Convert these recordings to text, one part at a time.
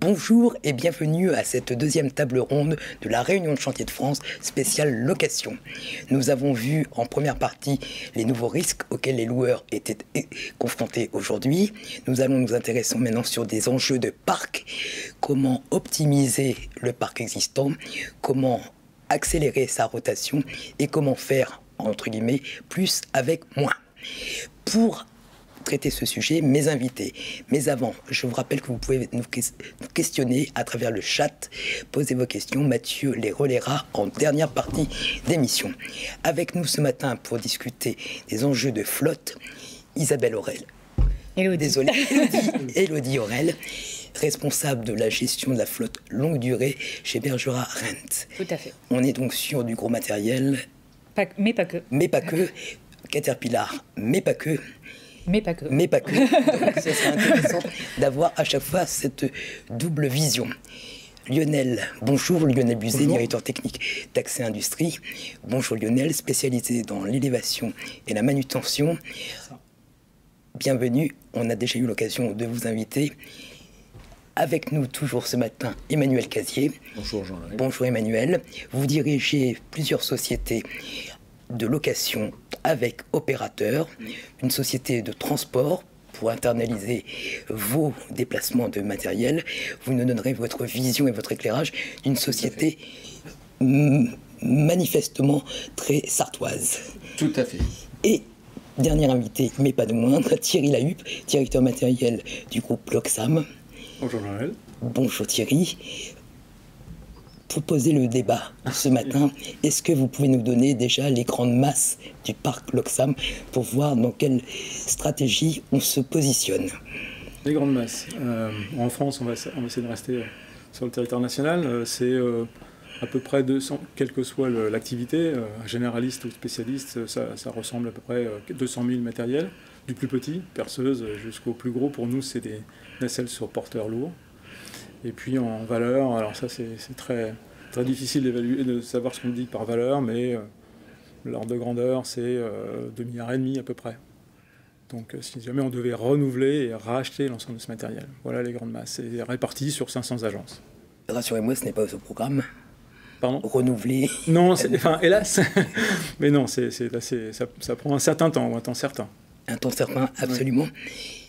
Bonjour et bienvenue à cette deuxième table ronde de la Réunion de Chantier de France spéciale location. Nous avons vu en première partie les nouveaux risques auxquels les loueurs étaient confrontés aujourd'hui. Nous allons nous intéresser maintenant sur des enjeux de parc, comment optimiser le parc existant, comment accélérer sa rotation et comment faire, entre guillemets, plus avec moins. Pour traiter ce sujet, mes invités. Mais avant, je vous rappelle que vous pouvez nous questionner à travers le chat. Posez vos questions, Mathieu les relaiera en dernière partie d'émission. Avec nous ce matin pour discuter des enjeux de flotte, Isabelle Aurel. Élodie Aurel, responsable de la gestion de la flotte longue durée chez Bergera Rent. Tout à fait. On est donc sur du gros matériel. Mais pas que. Mais pas que. Caterpillar, mais pas que. Mais pas que. Mais pas que. Donc, ça serait intéressant d'avoir à chaque fois cette double vision. Lionel, bonjour. Lionel Buzet, bonjour. Directeur technique d'Accès Industrie. Bonjour Lionel, spécialisé dans l'élévation et la manutention. Bienvenue. On a déjà eu l'occasion de vous inviter. Avec nous toujours ce matin, Emmanuel Casier. Bonjour Jean-Marie. Bonjour Emmanuel. Vous dirigez plusieurs sociétés de location avec opérateur, une société de transport pour internaliser vos déplacements de matériel. Vous nous donnerez votre vision et votre éclairage d'une société manifestement très sartoise. Tout à fait. Et dernier invité, mais pas de moindre, Thierry Lahuppe, directeur matériel du groupe Loxam. Bonjour Joël. Bonjour Thierry. Pour poser le débat ce matin, est-ce que vous pouvez nous donner déjà les grandes masses du parc Loxam pour voir dans quelle stratégie on se positionne? Les grandes masses. En France, on va essayer de rester sur le territoire national. C'est à peu près 200, quelle que soit l'activité, généraliste ou spécialiste, ça ressemble à peu près 200 000 matériels, du plus petit, perceuse, jusqu'au plus gros. Pour nous, c'est des nacelles sur porteurs lourds. Et puis en valeur, alors ça c'est très, très difficile d'évaluer, de savoir ce qu'on dit par valeur, mais l'ordre de grandeur c'est 2,5 milliards à peu près. Donc si jamais on devait renouveler et racheter l'ensemble de ce matériel, voilà les grandes masses, c'est réparti sur 500 agences. Rassurez-moi, ce n'est pas au programme. Pardon ? Renouveler. Non, enfin hélas, mais non, ça prend un certain temps, ou un temps certain. Un temps certain, absolument. Ouais.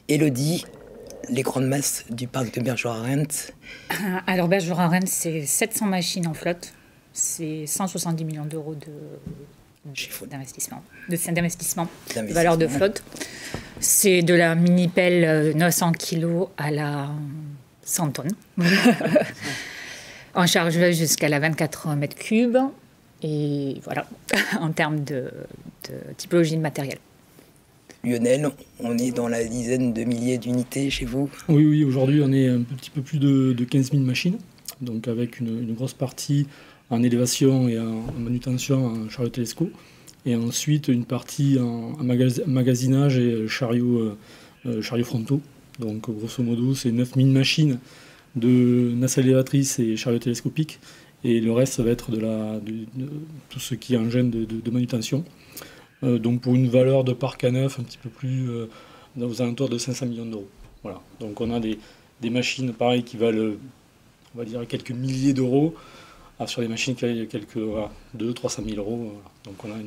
Élodie, les grandes masses du parc de Bergera Rent. Alors Bergera Rent, c'est 700 machines en flotte, c'est 170 millions d'euros d'investissement, de valeur de flotte. C'est de la mini-pelle 900 kg à la 100 tonnes. En charge jusqu'à la 24 mètres cubes. Et voilà, en termes de typologie de matériel. Lionel, on est dans la dizaine de milliers d'unités chez vous? Oui, aujourd'hui on est un petit peu plus de 15 000 machines, donc avec une grosse partie en élévation et en manutention en chariot télesco, et ensuite une partie en magasinage et chariot frontaux. Donc grosso modo c'est 9 000 machines de nacelles élévatrices et chariots télescopiques, et le reste ça va être de tout ce qui est engin de manutention. Donc pour une valeur de parc à neuf un petit peu plus aux alentours de 500 millions d'euros. Voilà. Donc on a des machines pareilles qui valent, on va dire, quelques milliers d'euros, sur des machines qui valent quelques 200-300 000 euros. Voilà. Donc on a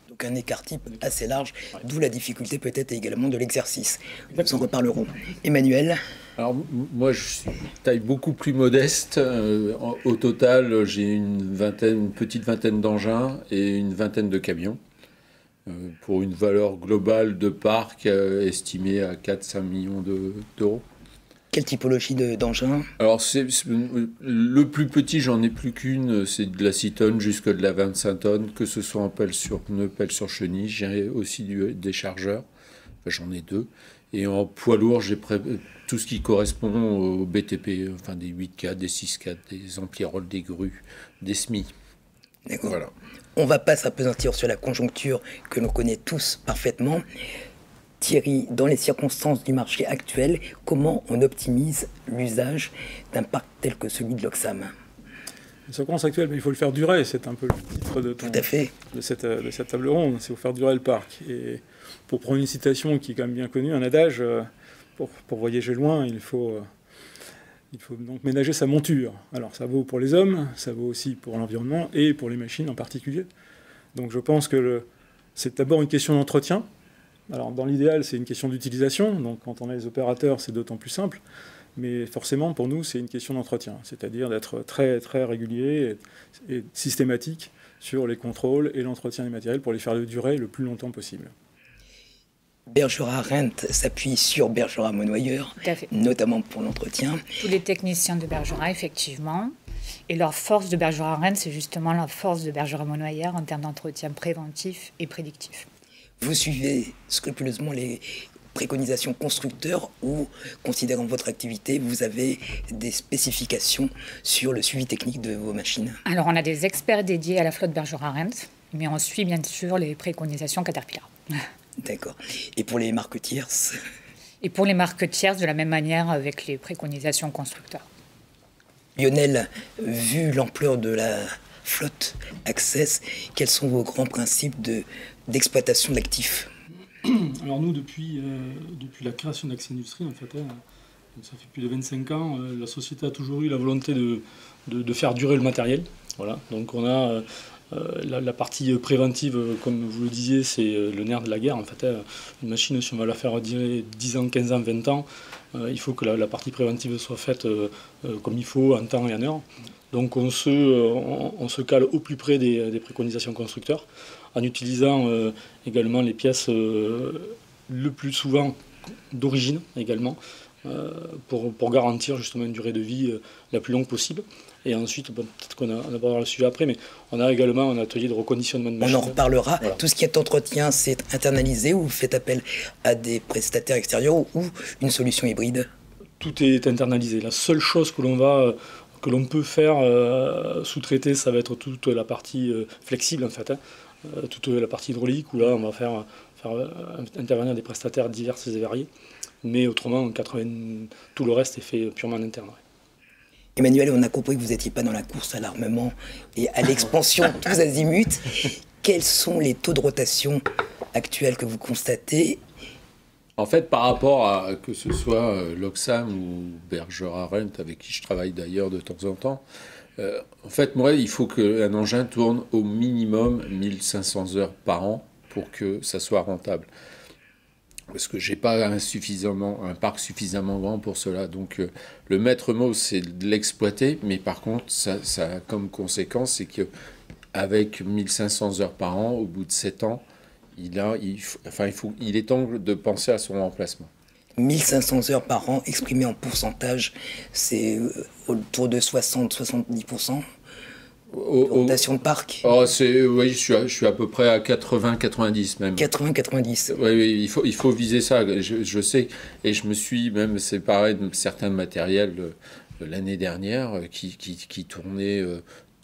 donc un écart type assez large, ouais. D'où la difficulté peut-être également de l'exercice. Nous en reparlerons. Emmanuel? Alors moi je suis taille beaucoup plus modeste. Au total j'ai une petite vingtaine d'engins et une vingtaine de camions. Pour une valeur globale de parc estimée à 4-5 millions d'euros. Quelle typologie d'engins? Alors, le plus petit, j'en ai plus qu'une, c'est de la 6 tonnes jusqu'à de la 25 tonnes, que ce soit en pelle sur pneu, pelle sur chenille. J'ai aussi des chargeurs, enfin, j'en ai 2. Et en poids lourd, j'ai tout ce qui correspond au BTP, enfin des 8x4, des 6x4, des ampli-rolls, des grues, des SMI. D'accord. Voilà. On ne va pas s'appesantir sur la conjoncture que l'on connaît tous parfaitement. Thierry, dans les circonstances du marché actuel, comment on optimise l'usage d'un parc tel que celui de Loxam? Les circonstances actuelles, il faut le faire durer. C'est un peu le titre de cette table ronde. C'est faut faire durer le parc. Et pour prendre une citation qui est quand même bien connue, un adage, pour voyager loin, il faut Il faut donc ménager sa monture. Alors ça vaut pour les hommes, ça vaut aussi pour l'environnement et pour les machines en particulier. Donc je pense que c'est d'abord une question d'entretien. Alors dans l'idéal, c'est une question d'utilisation. Donc quand on a les opérateurs, c'est d'autant plus simple. Mais forcément, pour nous, c'est une question d'entretien. C'est-à-dire d'être très, très régulier et systématique sur les contrôles et l'entretien des matériels pour les faire durer le plus longtemps possible. Bergerac-Rent s'appuie sur Bergerac-Monoyeur, notamment pour l'entretien. Tous les techniciens de Bergerac, effectivement. Et leur force de Bergerac-Rent, c'est justement la force de Bergerac-Monoyeur en termes d'entretien préventif et prédictif. Vous suivez scrupuleusement les préconisations constructeurs ou, considérant votre activité, vous avez des spécifications sur le suivi technique de vos machines? Alors, on a des experts dédiés à la flotte Bergerac-Rent, mais on suit bien sûr les préconisations Caterpillar. D'accord. Et pour les marques tierces? Et pour les marques tierces, de la même manière avec les préconisations constructeurs. Lionel, vu l'ampleur de la flotte Access, quels sont vos grands principes d'exploitation de l'actif? Alors nous, depuis la création d'Access Industries, en fait, ça fait plus de 25 ans, la société a toujours eu la volonté de faire durer le matériel. Voilà. Donc on a la partie préventive, comme vous le disiez, c'est le nerf de la guerre. En fait, une machine, si on va la faire durer 10 ans, 15 ans, 20 ans, il faut que la partie préventive soit faite comme il faut, en temps et en heure. Donc on se cale au plus près des préconisations constructeurs, en utilisant également les pièces le plus souvent d'origine également, pour garantir justement une durée de vie la plus longue possible. Et ensuite, peut-être qu'on abordera le sujet après, mais on a également un atelier de reconditionnement de machines. On en reparlera. Voilà. Tout ce qui est entretien, c'est internalisé ou vous faites appel à des prestataires extérieurs ou une solution hybride? Tout est internalisé. La seule chose que l'on peut faire sous-traiter, ça va être toute la partie flexible en fait, toute la partie hydraulique où là on va faire intervenir des prestataires divers et variés, mais autrement tout le reste est fait purement en interne. Ouais. Emmanuel, on a compris que vous n'étiez pas dans la course à l'armement et à l'expansion tous azimuts. Quels sont les taux de rotation actuels que vous constatez? En fait, par rapport à que ce soit Loxam ou Bergerac-Rent, avec qui je travaille d'ailleurs de temps en temps, en fait, moi, il faut qu'un engin tourne au minimum 1500 heures par an pour que ça soit rentable. Parce que je n'ai pas un parc suffisamment grand pour cela. Donc le maître mot, c'est de l'exploiter, mais par contre, ça a comme conséquence, c'est qu'avec 1500 heures par an, au bout de 7 ans, il est temps de penser à son remplacement. 1500 heures par an, exprimé en pourcentage, c'est autour de 60-70%. Rotation de parc. Oui, je suis à peu près à 80-90 même. 80-90. Oui, il faut viser ça. Je sais, et je me suis même séparé de certains matériels l'année dernière qui tournaient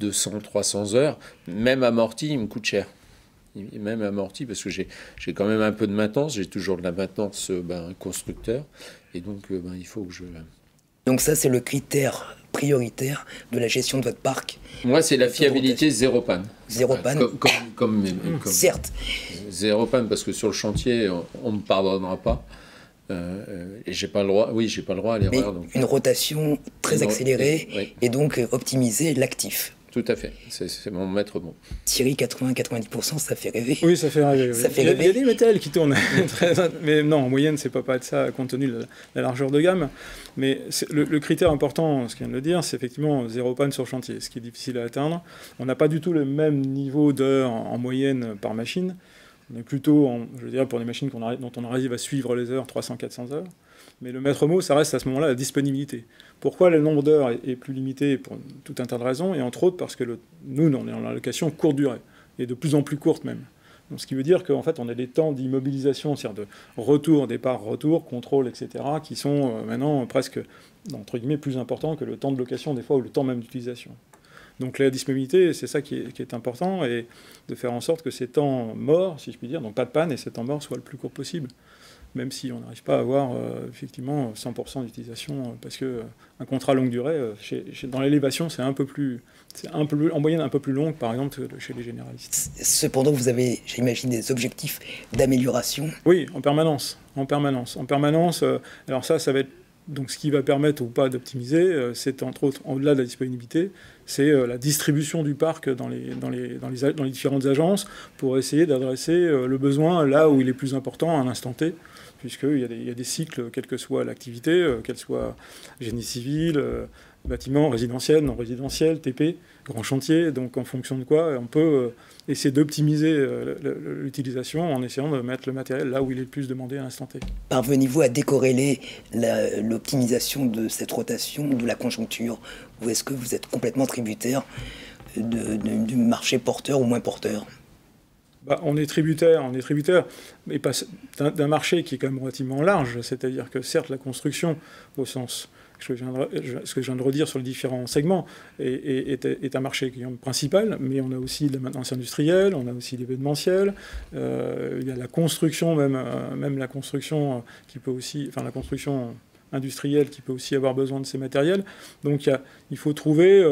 200-300 heures. Même amorti, il me coûte cher. Même amorti, parce que j'ai quand même un peu de maintenance. J'ai toujours de la maintenance constructeur. Et donc, il faut que je... Donc ça, c'est le critère prioritaire de la gestion de votre parc? Moi, c'est la fiabilité zéro panne. Zéro panne. Comme certes. Zéro panne, parce que sur le chantier, on ne me pardonnera pas. Et j'ai pas le droit. Oui, j'ai pas le droit à l'erreur. Donc une rotation très accélérée et donc optimiser l'actif. Tout à fait, c'est mon maître mot. Thierry, 80-90%, ça fait rêver. Oui, ça fait rêver. Oui. Ça fait rêver. Il y a des matériels qui tournent, mais non, en moyenne, c'est pas de ça, compte tenu de la largeur de gamme. Mais le critère important, ce qu'il vient de le dire, c'est effectivement zéro panne sur chantier, ce qui est difficile à atteindre. On n'a pas du tout le même niveau d'heures en moyenne par machine. On est plutôt, je veux dire, pour des machines dont on arrive à suivre les heures, 300-400 heures. Mais le maître mot, ça reste à ce moment-là la disponibilité. Pourquoi le nombre d'heures est plus limité? Pour tout un tas de raisons, et entre autres parce que nous, on est en allocation courte durée, et de plus en plus courte même. Donc, ce qui veut dire qu'en fait, on a des temps d'immobilisation, c'est-à-dire de retour, départ, retour, contrôle, etc., qui sont maintenant presque, entre guillemets, plus importants que le temps de location, des fois, ou le temps même d'utilisation. Donc la disponibilité, c'est ça qui est important, et de faire en sorte que ces temps morts, si je puis dire, donc pas de panne, et ces temps morts soient le plus court possible. Même si on n'arrive pas à avoir effectivement 100% d'utilisation, parce qu'un contrat longue durée, dans l'élévation, c'est en moyenne un peu plus long que par exemple chez les généralistes. Cependant, vous avez, j'imagine, des objectifs d'amélioration? Oui, en permanence. Alors ça va être Donc ce qui va permettre ou pas d'optimiser, c'est entre autres, au-delà de la disponibilité, c'est la distribution du parc dans les différentes agences pour essayer d'adresser le besoin là où il est plus important à un instant T, puisqu'il y a des cycles, quelle que soit l'activité, qu'elle soit génie civil, bâtiment, résidentiel, non résidentiel, TP, grand chantier. Donc en fonction de quoi, on peut essayer d'optimiser l'utilisation en essayant de mettre le matériel là où il est le plus demandé à l'instant T. Parvenez-vous à décorréler l'optimisation de cette rotation de la conjoncture, ou est-ce que vous êtes complètement tributaire du marché porteur ou moins porteur? On est tributaire, mais pas d'un marché qui est quand même relativement large. C'est-à-dire que certes, la construction, au sens ce que je viens de redire sur les différents segments, est un marché principal, mais on a aussi de la maintenance industrielle, on a aussi l'événementiel, il y a la construction, même la construction qui peut aussi, enfin la construction industrielle qui peut aussi avoir besoin de ces matériels. Donc il faut trouver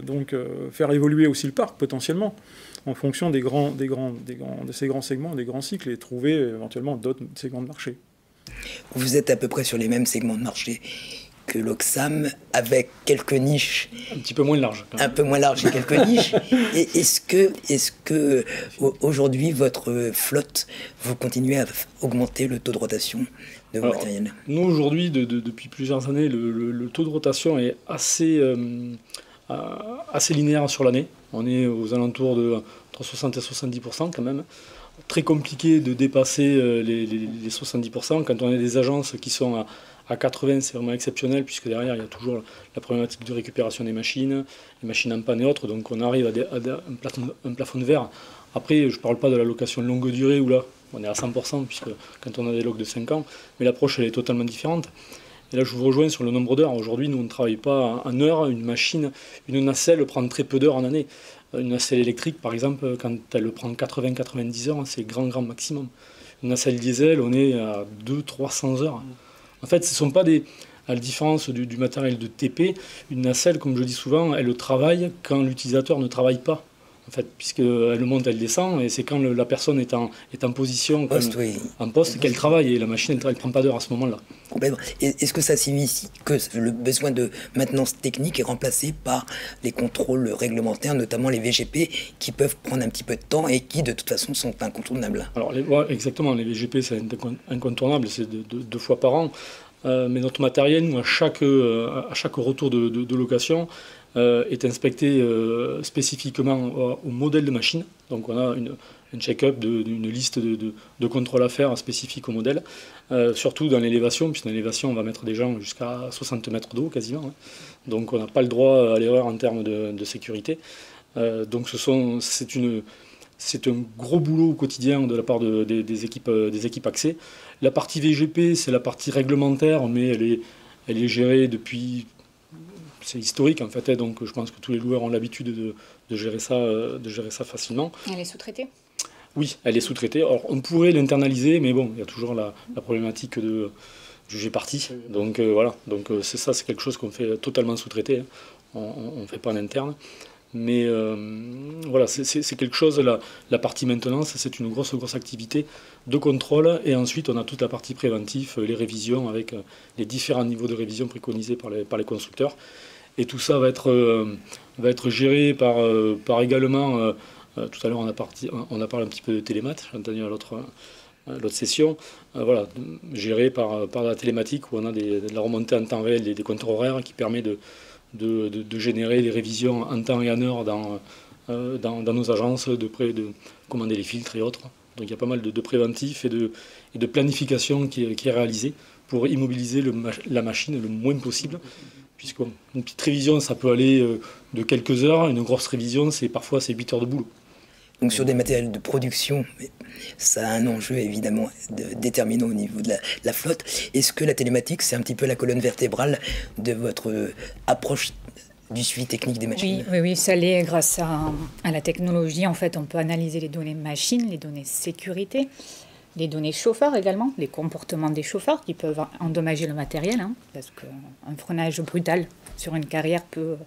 donc faire évoluer aussi le parc potentiellement en fonction de ces grands segments, des grands cycles, et trouver éventuellement d'autres segments de marché. Vous êtes à peu près sur les mêmes segments de marché que l'Oxam, avec quelques niches. Un petit peu moins large. Un peu moins large et quelques niches. Et est-ce que aujourd'hui, votre flotte, vous continuez à augmenter le taux de rotation de vos matériels? Nous, aujourd'hui, depuis plusieurs années, le taux de rotation est assez linéaire sur l'année. On est aux alentours de entre 60 et 70% quand même. Très compliqué de dépasser les 70%. Quand on a des agences qui sont à 80, c'est vraiment exceptionnel, puisque derrière, il y a toujours la problématique de récupération des machines, les machines en panne et autres. Donc on arrive à un plafond de verre. Après, je ne parle pas de la location longue durée, où là, on est à 100%, puisque quand on a des locs de 5 ans, mais l'approche, elle est totalement différente. Et là, je vous rejoins sur le nombre d'heures. Aujourd'hui, nous, on ne travaille pas en heures. Une machine, une nacelle prend très peu d'heures en année. Une nacelle électrique, par exemple, quand elle prend 80-90 heures, c'est grand maximum. Une nacelle diesel, on est à 200-300 heures. En fait, ce ne sont pas des... À la différence du matériel de TP, une nacelle, comme je dis souvent, elle travaille quand l'utilisateur ne travaille pas. En fait, puisqu'elle monte, elle descend, et c'est quand la personne est en position, en poste, qu'elle travaille, et la machine, elle ne prend pas d'heure à ce moment-là. Complètement. Est-ce que ça signifie que le besoin de maintenance technique est remplacé par les contrôles réglementaires, notamment les VGP, qui peuvent prendre un petit peu de temps et qui, de toute façon, sont incontournables? Alors, exactement, les VGP, c'est incontournable, c'est deux fois par an. Mais notre matériel, nous, à chaque retour de location, est inspecté spécifiquement au modèle de machine. Donc on a un check-up d'une liste de contrôles à faire spécifiques au modèle, surtout dans l'élévation, puisque dans l'élévation on va mettre des gens jusqu'à 60 mètres d'eau quasiment, hein. Donc on n'a pas le droit à l'erreur en termes de sécurité. Donc c'est un gros boulot au quotidien de la part des équipes accès. La partie VGP, c'est la partie réglementaire, mais elle est gérée depuis... C'est historique en fait, donc je pense que tous les loueurs ont l'habitude de gérer ça facilement. Elle est sous-traitée? Oui, elle est sous-traitée. Alors on pourrait l'internaliser, mais bon, il y a toujours la problématique de juger partie. Donc voilà, donc c'est quelque chose qu'on fait totalement sous-traité, hein. On ne fait pas en interne. Mais voilà, c'est quelque chose, la partie maintenance, c'est une grosse activité de contrôle, et ensuite on a toute la partie préventive, les révisions avec les différents niveaux de révision préconisés par les constructeurs. Et tout ça va être géré par également, tout à l'heure on a parlé un petit peu de télémath, j'ai entendu à l'autre session, voilà, géré par la télématique, où on a de la remontée en temps réel des compteurs horaires qui permet de générer des révisions en temps et en heure dans nos agences, de commander les filtres et autres. Donc il y a pas mal de préventifs et de planification qui est réalisée pour immobiliser la machine le moins possible. Puisqu'une petite révision, ça peut aller de quelques heures, une grosse révision, parfois 8 heures de boulot. Donc sur des matériels de production, ça a un enjeu évidemment déterminant au niveau de la flotte. Est-ce que la télématique, c'est un petit peu la colonne vertébrale de votre approche du suivi technique des machines? Oui, ça l'est grâce à la technologie. En fait, on peut analyser les données machines, les données sécurité, les données chauffeurs également, les comportements des chauffeurs qui peuvent endommager le matériel, hein, parce qu'un freinage brutal sur une carrière peut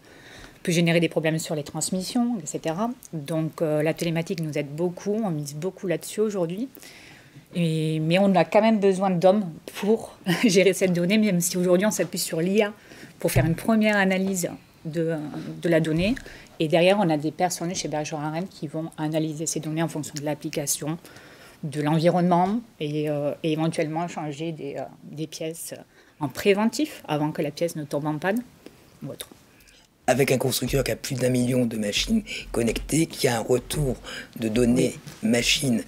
générer des problèmes sur les transmissions, etc. Donc la télématique nous aide beaucoup, on mise beaucoup là-dessus aujourd'hui. Mais on a quand même besoin d'hommes pour gérer cette donnée, même si aujourd'hui on s'appuie sur l'IA pour faire une première analyse de la donnée. Et derrière, on a des personnes chez Bergerac Arend qui vont analyser ces données en fonction de l'application, de l'environnement et éventuellement changer des pièces en préventif avant que la pièce ne tombe en panne ou autre. Avec un constructeur qui a plus d'1 million de machines connectées, qui a un retour de données machines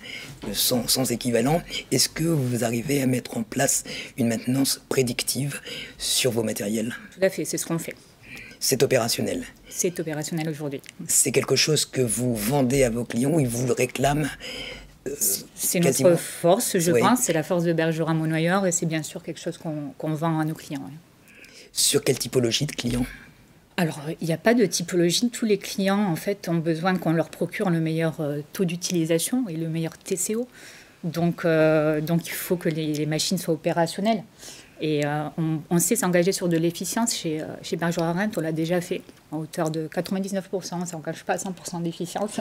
sans équivalent, est-ce que vous arrivez à mettre en place une maintenance prédictive sur vos matériels? Tout à fait, c'est ce qu'on fait. C'est opérationnel? C'est opérationnel aujourd'hui. C'est quelque chose que vous vendez à vos clients ou ils vous le réclament? C'est notre force, je pense, c'est la force de Bergerac Monnoyeur et c'est bien sûr quelque chose qu'on vend à nos clients. Oui. Sur quelle typologie de clients? Alors, il n'y a pas de typologie. Tous les clients, en fait, ont besoin qu'on leur procure le meilleur taux d'utilisation et le meilleur TCO. Donc il faut que les machines soient opérationnelles. Et on sait s'engager sur de l'efficience. Chez Bergerac Arend, on l'a déjà fait, à hauteur de 99%. Ça n'engage pas à 100% d'efficience.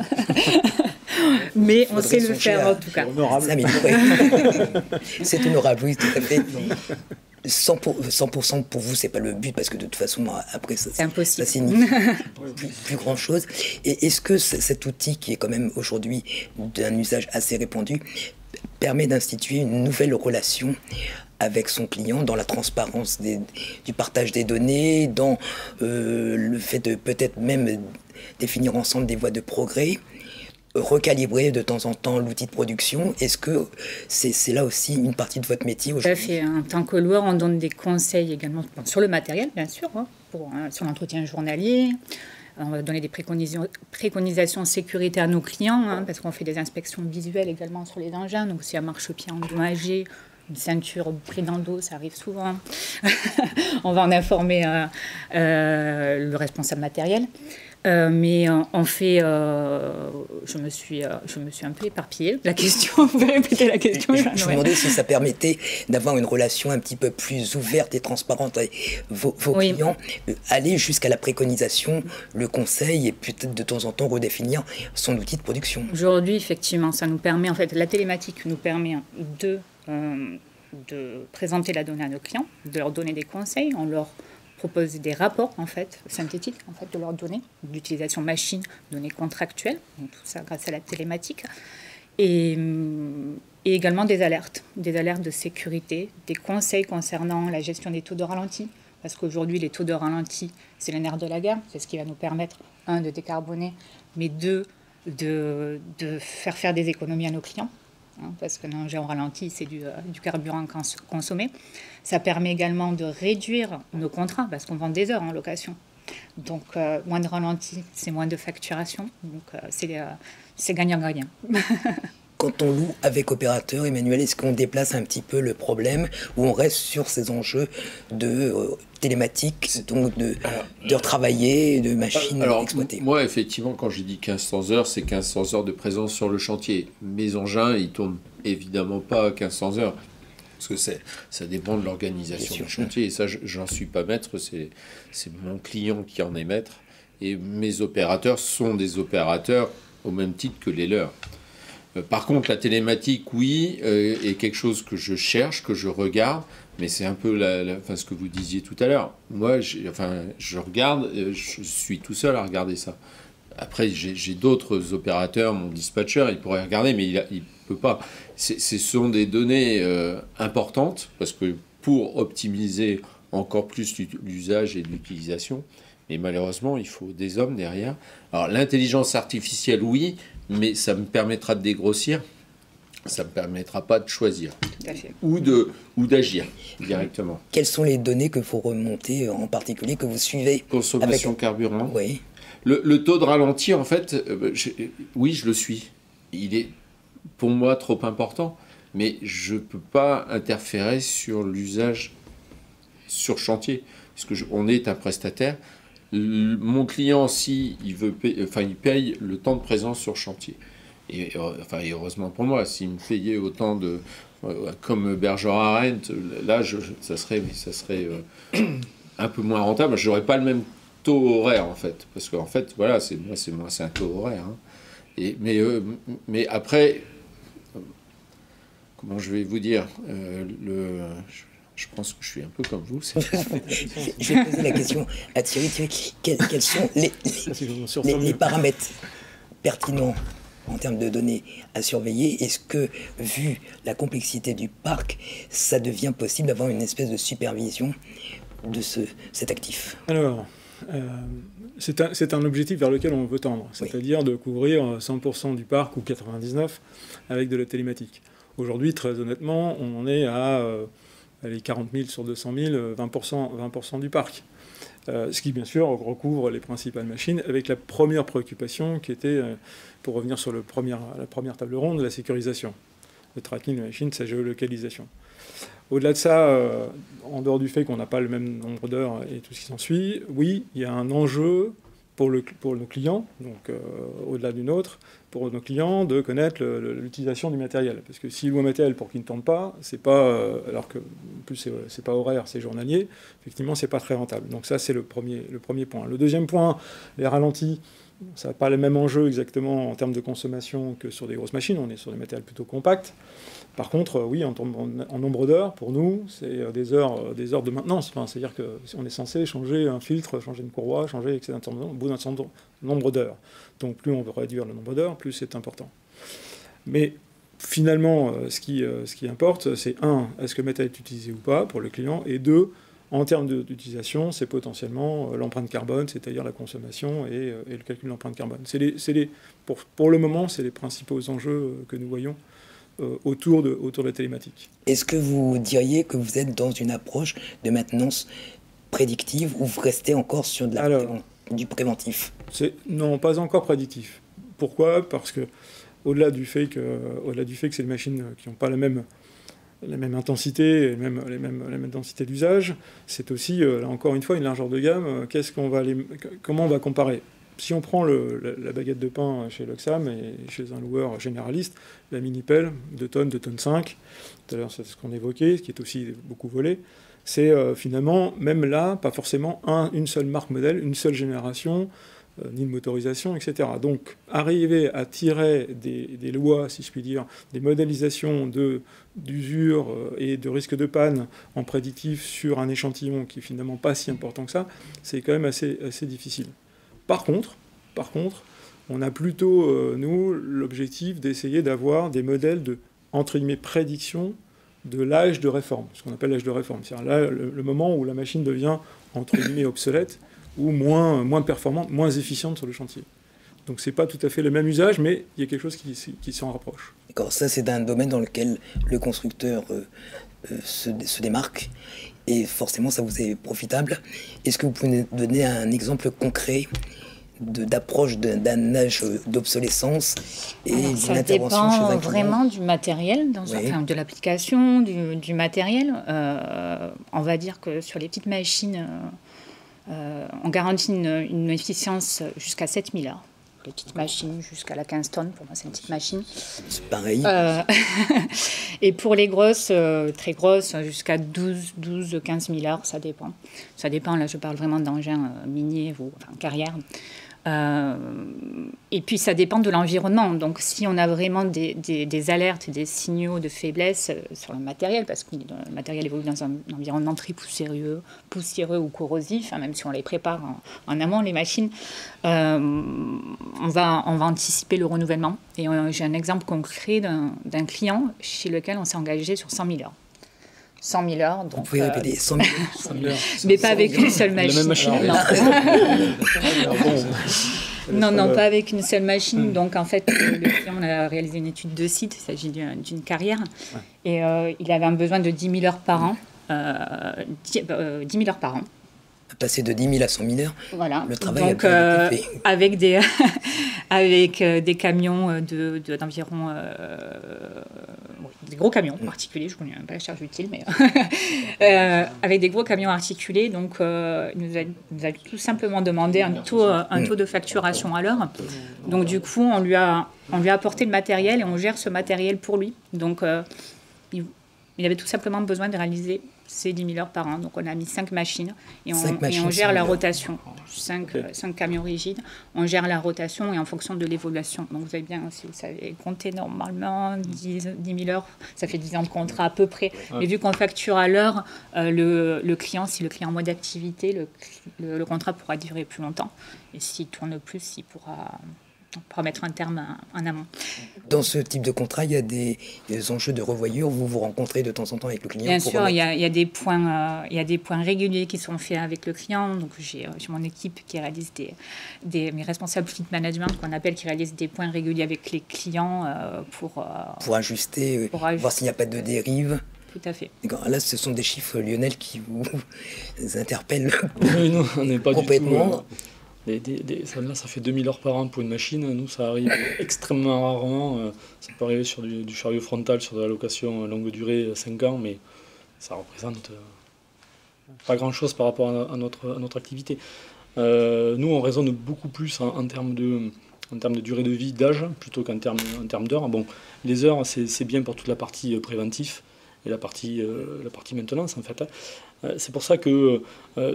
Mais on sait le faire, en tout cas. C'est honorable, oui, tout à fait. 100% pour vous, c'est pas le but, parce que de toute façon, après, ça signifie plus grand chose. Et est-ce que cet outil, qui est quand même aujourd'hui d'un usage assez répandu, permet d'instituer une nouvelle relation avec son client dans la transparence du partage des données, dans le fait de peut-être même définir ensemble des voies de progrès, recalibrer de temps en temps l'outil de production? Est-ce que c'est là aussi une partie de votre métier aujourd'hui? Tout à fait. En tant que loueur, on donne des conseils également sur le matériel, bien sûr, sur l'entretien journalier. On va donner des préconisations sécurité à nos clients, parce qu'on fait des inspections visuelles également sur les engins. Donc, s'il y a marchepied endommagé, une ceinture prise dans le dos, ça arrive souvent. On va en informer le responsable matériel. Mais on fait... je me suis un peu éparpillée. La question, vous pouvez répéter la question? Je me demandais si ça permettait d'avoir une relation un petit peu plus ouverte et transparente avec vos clients, aller jusqu'à la préconisation, le conseil, et peut-être de temps en temps redéfinir son outil de production. Aujourd'hui, effectivement, ça nous permet, en fait, la télématique nous permet de présenter la donnée à nos clients, de leur donner des conseils, on leur propose des rapports en fait synthétiques en fait de leurs données, d'utilisation machine, données contractuelles, donc tout ça grâce à la télématique, et également des alertes de sécurité, des conseils concernant la gestion des taux de ralenti, parce qu'aujourd'hui les taux de ralenti c'est le nerf de la guerre, c'est ce qui va nous permettre de décarboner, mais de faire des économies à nos clients. Parce que l'engin au ralenti, c'est du carburant consommé. Ça permet également de réduire nos contrats, parce qu'on vend des heures en location. Donc, moins de ralenti, c'est moins de facturation. Donc, c'est gagnant-gagnant. Quand on loue avec opérateur, Emmanuel, est-ce qu'on déplace un petit peu le problème ou on reste sur ces enjeux de télématique, donc d'heures travaillées, de machines exploitées? Moi, effectivement, quand j'ai dit 1500 heures, c'est 1500 heures de présence sur le chantier. Mes engins, ils tournent évidemment pas à 1500 heures. Parce que ça dépend de l'organisation du chantier. Et ça, j'en suis pas maître, c'est mon client qui en est maître. Et mes opérateurs sont des opérateurs au même titre que les leurs. Par contre, la télématique, oui, est quelque chose que je cherche, que je regarde, mais c'est un peu ce que vous disiez tout à l'heure. Moi, je regarde, je suis tout seul à regarder ça. Après, j'ai d'autres opérateurs, mon dispatcher, il pourrait regarder, mais il ne peut pas. Ce sont des données importantes, parce que pour optimiser encore plus l'usage et l'utilisation, mais malheureusement, il faut des hommes derrière. Alors, l'intelligence artificielle, oui, mais ça me permettra de dégrossir, ça ne me permettra pas de choisir ou d'agir directement. Quelles sont les données que vous remontez en particulier, que vous suivez? Consommation carburant. Oui. Le taux de ralenti, en fait, oui, je le suis. Il est pour moi trop important, mais je ne peux pas interférer sur l'usage sur chantier, parce qu'on est un prestataire. Mon client, si il il paye le temps de présence sur chantier. Et heureusement pour moi, s'il me payait autant comme Bergerac Arend, là, ça serait un peu moins rentable. Je n'aurais pas le même taux horaire, en fait. Parce qu'en fait, voilà, c'est un taux horaire. Hein. Mais après, bon, je vais vous dire, je pense que je suis un peu comme vous. Je vais poser la question à Thierry. Quels sont les paramètres pertinents en termes de données à surveiller? Est-ce que, vu la complexité du parc, ça devient possible d'avoir une espèce de supervision de cet actif? Alors, c'est un objectif vers lequel on veut tendre, c'est-à-dire de couvrir 100% du parc ou 99% avec de la télématique. Aujourd'hui, très honnêtement, on en est à 40 000 sur 200 000, 20% du parc. Ce qui, bien sûr, recouvre les principales machines, avec la première préoccupation qui était, pour revenir sur la première table ronde, la sécurisation. Le tracking de la machine, sa géolocalisation. Au-delà de ça, en dehors du fait qu'on n'a pas le même nombre d'heures et tout ce qui s'ensuit, oui, il y a un enjeu pour nos clients, donc au-delà d'une autre, pour nos clients de connaître l'utilisation du matériel. Parce que s'ils louent un matériel pour qu'il ne tourne pas, c'est pas, alors que en plus c'est pas horaire, c'est journalier, effectivement c'est pas très rentable. Donc ça c'est le premier point. Le deuxième point, les ralentis, ça n'a pas le même enjeu exactement en termes de consommation que sur des grosses machines, on est sur des matériels plutôt compacts. Par contre, oui, en nombre d'heures, pour nous, c'est des heures de maintenance. Enfin, c'est-à-dire qu'on est censé changer un filtre, changer une courroie, changer, etc. au bout d'un certain nombre d'heures. Donc plus on veut réduire le nombre d'heures, plus c'est important. Mais finalement, ce qui importe, c'est est-ce que le matériel est utilisé ou pas pour le client, et 2, en termes d'utilisation, c'est potentiellement l'empreinte carbone, c'est-à-dire la consommation et le calcul de l'empreinte carbone. Pour le moment, c'est les principaux enjeux que nous voyons autour de la télématique. Est-ce que vous diriez que vous êtes dans une approche de maintenance prédictive ou vous restez encore sur du préventif? Non, pas encore prédictif. Pourquoi? Parce que au-delà du fait que c'est des machines qui n'ont pas la même intensité, les mêmes densités d'usage, c'est aussi, là encore une fois, une largeur de gamme. Comment on va comparer? Si on prend la baguette de pain chez Loxam et chez un loueur généraliste, la mini-pelle, 2 tonnes, 2 tonnes 5, tout à l'heure c'est ce qu'on évoquait, ce qui est aussi beaucoup volé, c'est finalement, même là, pas forcément une seule marque modèle, une seule génération, ni de motorisation, etc. Donc, arriver à tirer des lois, si je puis dire, des modélisations d'usure et de risque de panne en prédictif sur un échantillon qui est finalement pas si important que ça, c'est quand même assez difficile. Par contre, on a plutôt, nous, l'objectif d'essayer d'avoir des modèles de, entre guillemets, prédiction de l'âge de réforme, ce qu'on appelle l'âge de réforme. C'est-à-dire là, le moment où la machine devient, entre guillemets, obsolète ou moins performante, moins efficiente sur le chantier. Donc c'est pas tout à fait le même usage, mais il y a quelque chose qui s'en rapproche. D'accord, ça c'est un domaine dans lequel le constructeur se démarque, et forcément ça vous est profitable. Est-ce que vous pouvez donner un exemple concret d'approche d'un âge d'obsolescence et d'une intervention chez un client? Ça dépend vraiment du matériel, enfin, de l'application, du matériel. On va dire que sur les petites machines, on garantit une efficience jusqu'à 7000 heures. Les petites machines jusqu'à la 15 tonnes, pour moi c'est une petite machine. C'est pareil. Et pour les grosses, très grosses, jusqu'à 12-15 000 heures, ça dépend. Ça dépend, là je parle vraiment d'engins miniers ou enfin, carrière. Et puis ça dépend de l'environnement. Donc si on a vraiment des alertes, des signaux de faiblesse sur le matériel, parce que le matériel évolue dans un environnement très poussiéreux ou corrosif, hein, même si on les prépare en amont, les machines, on va anticiper le renouvellement. Et j'ai un exemple concret d'un client chez lequel on s'est engagé sur 100 000 heures. 100 000 heures. Donc, vous pouvez répéter 100 000 heures. Mais pas avec une seule machine. La même machine. Non, pas avec une seule machine. Donc, en fait, le client, on a réalisé une étude de site. Il s'agit d'une carrière. Et il avait un besoin de 10 000 heures par an. 10 000 heures par an. Passer de 10 000 à 100 000 heures, voilà. Le travail donc, a été fait. Avec des camions d'environ... des gros camions articulés, je ne connais même pas la charge utile, mais avec des gros camions articulés, donc il nous a tout simplement demandé un taux de facturation à l'heure. Donc du coup, on lui a apporté le matériel et on gère ce matériel pour lui. Donc il avait tout simplement besoin de réaliser C'est 10 000 heures par an. Donc on a mis 5 machines et machines on gère la rotation. 5 camions rigides. On gère la rotation et en fonction de l'évaluation. Donc vous avez bien, si vous savez compter normalement 10 000 heures, ça fait 10 ans de contrat à peu près. Ouais. Mais vu qu'on facture à l'heure, le client, si le client est en mode d'activité, le contrat pourra durer plus longtemps. Et s'il tourne plus, il pourra mettre un terme en amont. Dans ce type de contrat, il y a des enjeux de revoyure. Vous vous rencontrez de temps en temps avec le client. Bien sûr, il y a des points réguliers qui sont faits avec le client. Donc j'ai mon équipe qui réalise mes responsables fleet management qu'on appelle, qui réalisent des points réguliers avec les clients pour ajuster, voir s'il n'y a pas de dérive. Tout à fait. Là, ce sont des chiffres, Lionel, qui vous interpellent. Oui, non, on n'est pas complètement. Du tout. Là, ça fait 2000 heures par an pour une machine. Nous, ça arrive extrêmement rarement. Ça peut arriver sur du chariot frontal, sur de la location longue durée, 5 ans, mais ça représente pas grand-chose par rapport à notre activité. Nous, on raisonne beaucoup plus en termes de durée de vie, d'âge, plutôt qu'en termes d'heures. Bon, les heures, c'est bien pour toute la partie préventive et la partie maintenance, en fait. C'est pour ça que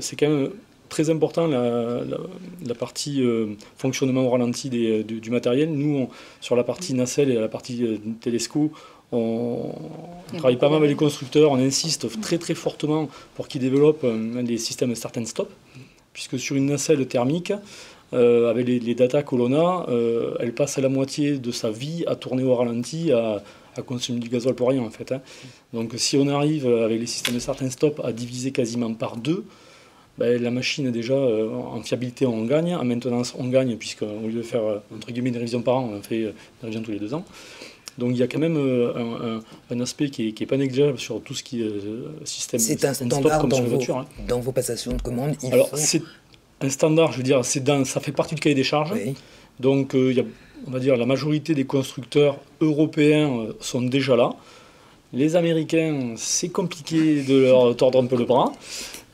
c'est quand même très important la partie fonctionnement au ralenti du matériel. Nous, sur la partie nacelle et la partie Telesco, on travaille pas mal avec les constructeurs, on insiste très très fortement pour qu'ils développent des systèmes start and stop, puisque sur une nacelle thermique, avec les data que l'on a, elle passe à la moitié de sa vie à tourner au ralenti, à consommer du gasoil pour rien, en fait. Donc si on arrive avec les systèmes de start and stop à diviser quasiment par 2, la machine, déjà, en fiabilité, on gagne. En maintenance, on gagne, puisqu'au lieu de faire, entre guillemets, une révision par an, on fait une révision tous les 2 ans. Donc il y a quand même un aspect qui est pas négligeable sur tout ce qui est système. C'est un standard dans vos passations de commandes. Alors, c'est un standard, je veux dire, ça fait partie du cahier des charges. Oui. Donc, on va dire, la majorité des constructeurs européens sont déjà là. Les Américains, c'est compliqué de leur tordre un peu le bras.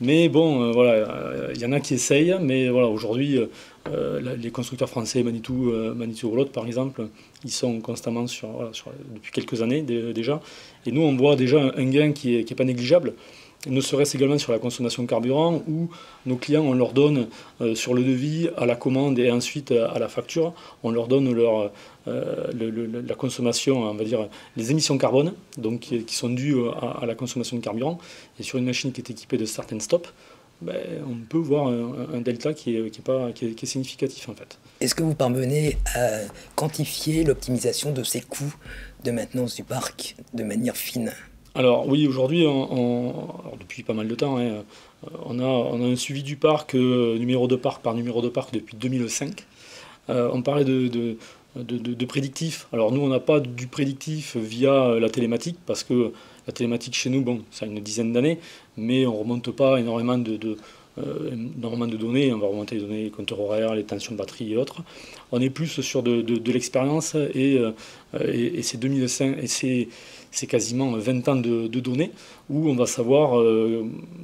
Mais bon, voilà, il y en a qui essayent, mais voilà, aujourd'hui, les constructeurs français, Manitou Roulotte par exemple, ils sont constamment depuis quelques années déjà. Et nous, on voit déjà un gain qui est pas négligeable, ne serait-ce également sur la consommation de carburant, où nos clients, on leur donne sur le devis, à la commande et ensuite à la facture, on leur donne la consommation, on va dire, les émissions carbone, donc qui sont dues à la consommation de carburant. Et sur une machine qui est équipée de start and stop, on peut voir un delta qui est significatif, en fait. Est-ce que vous parvenez à quantifier l'optimisation de ces coûts de maintenance du parc de manière fine ? Alors oui, aujourd'hui, depuis pas mal de temps, on a un suivi du parc, numéro de parc par numéro de parc depuis 2005. On parlait de prédictif. Alors nous, on n'a pas du prédictif via la télématique, parce que la télématique chez nous, bon, ça a une dizaine d'années, mais on ne remonte pas énormément de données. On va remonter les données, les compteurs horaires, les tensions de batterie et autres. On est plus sur de l'expérience et c'est 2005 et c'est quasiment 20 ans de données où on va savoir,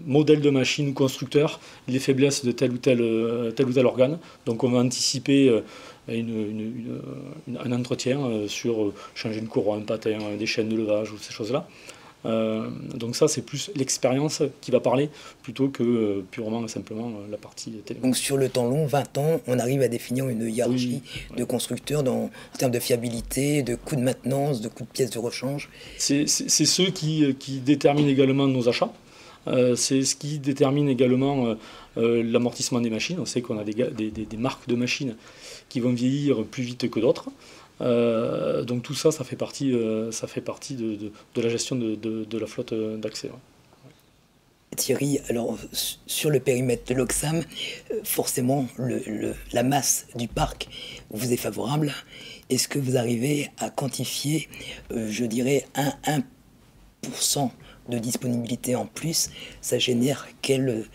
modèle de machine ou constructeur, les faiblesses de tel ou tel organe. Donc on va anticiper un entretien sur changer une courroie, un patin, des chaînes de levage ou ces choses-là. Donc ça, c'est plus l'expérience qui va parler plutôt que purement simplement la partie télé. Donc sur le temps long, 20 ans, on arrive à définir une hiérarchie de constructeurs en termes de fiabilité, de coûts de maintenance, de coûts de pièces de rechange. C'est ceux qui déterminent également nos achats. C'est ce qui détermine également l'amortissement des machines. On sait qu'on a des marques de machines qui vont vieillir plus vite que d'autres. Donc tout ça, ça fait partie de la gestion de la flotte d'accès. Ouais. Thierry, alors sur le périmètre de l'Oxam, forcément la masse du parc vous est favorable. Est-ce que vous arrivez à quantifier, je dirais, 1% de disponibilité en plus, ça génère quel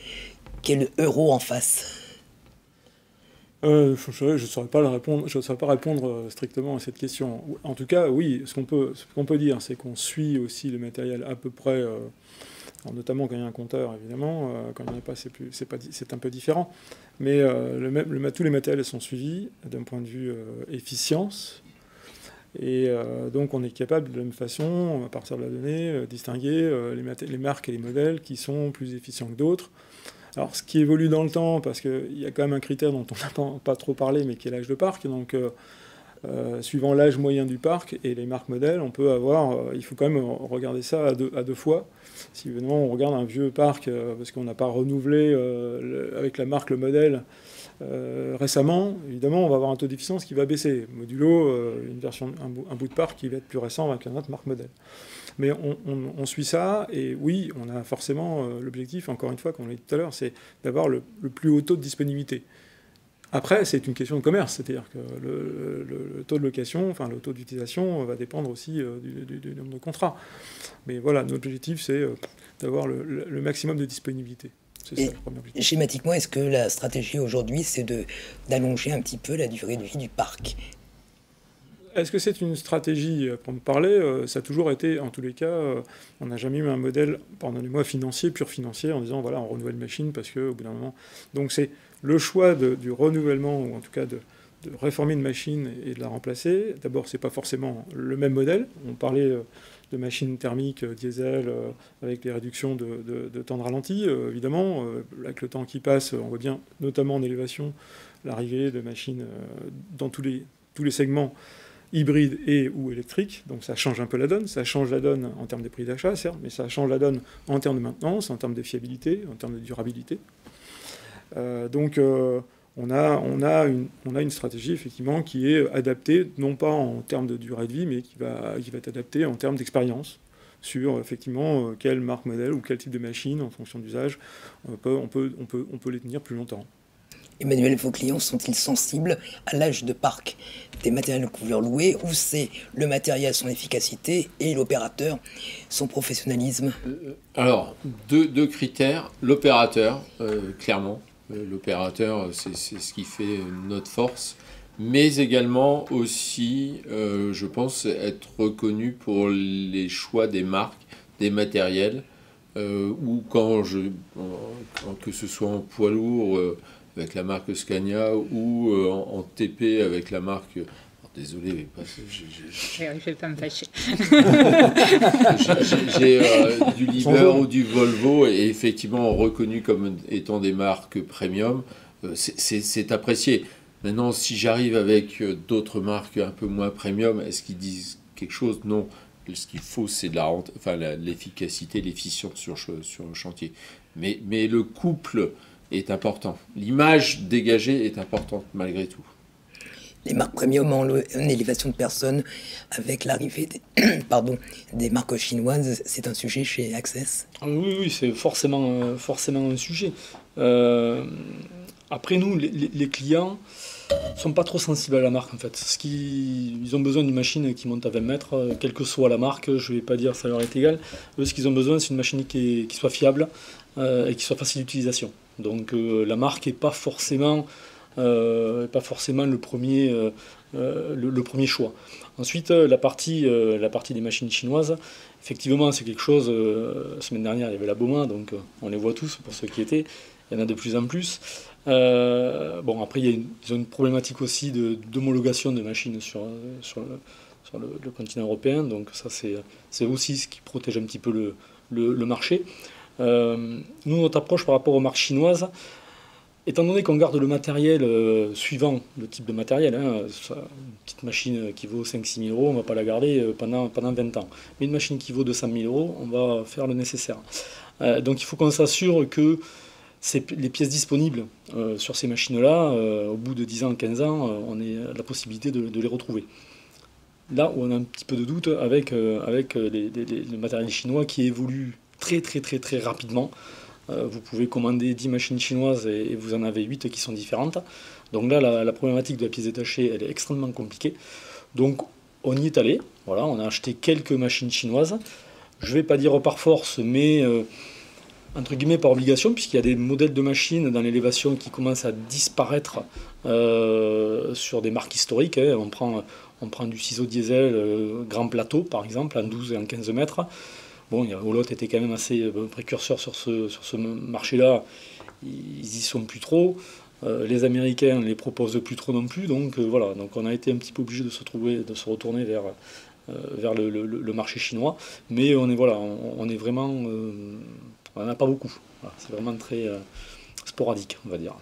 euro en face ? Je ne saurais pas répondre strictement à cette question. En tout cas, oui, ce qu'on peut dire, c'est qu'on suit aussi le matériel à peu près, notamment quand il y a un compteur, évidemment. Quand il n'y en a pas, c'est un peu différent. Mais tous les matériels sont suivis d'un point de vue efficience. Et donc on est capable de la même façon, à partir de la donnée, distinguer les marques et les modèles qui sont plus efficients que d'autres. Alors ce qui évolue dans le temps, parce qu'il y a quand même un critère dont on n'a pas trop parlé, mais qui est l'âge de parc. Donc suivant l'âge moyen du parc et les marques modèles, on peut avoir, il faut quand même regarder ça à deux fois. Si évidemment on regarde un vieux parc, parce qu'on n'a pas renouvelé avec la marque le modèle, récemment, évidemment, on va avoir un taux d'efficience qui va baisser. Modulo, un bout de parc qui va être plus récent avec une autre marque modèle. Mais on suit ça, et oui, on a forcément l'objectif, encore une fois, comme on l'a dit tout à l'heure, c'est d'avoir le plus haut taux de disponibilité. Après, c'est une question de commerce, c'est-à-dire que le taux de location, enfin le taux d'utilisation va dépendre aussi du nombre de contrats. Mais voilà, notre objectif, c'est d'avoir le maximum de disponibilité. Et schématiquement, est-ce que la stratégie aujourd'hui, c'est d'allonger un petit peu la durée de vie du parc? Est-ce que c'est une stratégie, pour me parler, ça a toujours été, en tous les cas, on n'a jamais eu un modèle, pardonnez-moi, financier, pur financier, en disant, voilà, on renouvelle une machine parce qu'au bout d'un moment... Donc c'est le choix du renouvellement, ou en tout cas de réformer une machine et de la remplacer. D'abord, c'est pas forcément le même modèle. On parlait de machines thermiques diesel avec les réductions de temps de ralenti. Évidemment, avec le temps qui passe, on voit bien, notamment en élévation, l'arrivée de machines dans tous les segments hybrides et ou électriques. Donc ça change un peu la donne. Ça change la donne en termes des prix d'achat, certes, mais ça change la donne en termes de maintenance, en termes de fiabilité, en termes de durabilité. Donc on a une stratégie effectivement qui est adaptée, non pas en termes de durée de vie, mais qui va être adaptée en termes d'expérience sur effectivement quelle marque modèle ou quel type de machine, en fonction d'usage, on peut les tenir plus longtemps. Emmanuel, vos clients sont-ils sensibles à l'âge de parc des matériels que vous leur louez, ou c'est le matériel, son efficacité, et l'opérateur, son professionnalisme? Alors, deux critères. L'opérateur, clairement. L'opérateur, c'est ce qui fait notre force. Mais également aussi, je pense, être reconnu pour les choix des marques, des matériels, ou que ce soit en poids lourd, avec la marque Scania, ou en TP avec la marque... Désolé, mais pas... Je vais pas me fâcher. J'ai du Liebherr ou du Volvo, et effectivement reconnu comme étant des marques premium, c'est apprécié. Maintenant, si j'arrive avec d'autres marques un peu moins premium, est-ce qu'ils disent quelque chose? Non. Ce qu'il faut, c'est l'efficacité, l'efficience sur le chantier. Mais le couple est important. L'image dégagée est importante malgré tout. Les marques premium en élévation de personnes, avec l'arrivée des marques chinoises, c'est un sujet chez Access? Oui, c'est forcément un sujet. Après, nous, les clients ne sont pas trop sensibles à la marque, en fait. Ils ont besoin d'une machine qui monte à 20 mètres, quelle que soit la marque, je ne vais pas dire ça leur est égal. Eux, ce qu'ils ont besoin, c'est une machine qui soit fiable et qui soit facile d'utilisation. Donc la marque n'est pas forcément le premier choix. Ensuite, la partie des machines chinoises, effectivement, c'est quelque chose... la semaine dernière, il y avait la Boma, donc on les voit tous, pour ceux qui étaient. Il y en a de plus en plus. Après, ils ont une problématique aussi d'homologation de machines sur le continent européen. Donc ça, c'est aussi ce qui protège un petit peu le marché. Nous, notre approche par rapport aux marques chinoises, étant donné qu'on garde le matériel suivant le type de matériel, une petite machine qui vaut 5-6 000 euros, on ne va pas la garder pendant 20 ans. Mais une machine qui vaut 200 000 euros, on va faire le nécessaire. Donc il faut qu'on s'assure que les pièces disponibles sur ces machines-là, au bout de 10 ans, 15 ans, on ait la possibilité de les retrouver. Là où on a un petit peu de doute avec le matériel chinois qui évolue très très très très rapidement. Vous pouvez commander 10 machines chinoises et vous en avez 8 qui sont différentes. Donc là, la problématique de la pièce détachée, elle est extrêmement compliquée. Donc on y est allé. Voilà, on a acheté quelques machines chinoises. Je ne vais pas dire par force, mais entre guillemets par obligation, puisqu'il y a des modèles de machines dans l'élévation qui commencent à disparaître sur des marques historiques. On prend du ciseau diesel grand plateau, par exemple, en 12 et en 15 mètres. Bon, Olot était quand même assez précurseur sur ce marché-là. Ils y sont plus trop. Les Américains ne les proposent plus trop non plus, donc voilà. Donc on a été un petit peu obligé de se retourner vers le marché chinois. Mais on est vraiment... on n'en a pas beaucoup. Voilà, c'est vraiment très sporadique, on va dire.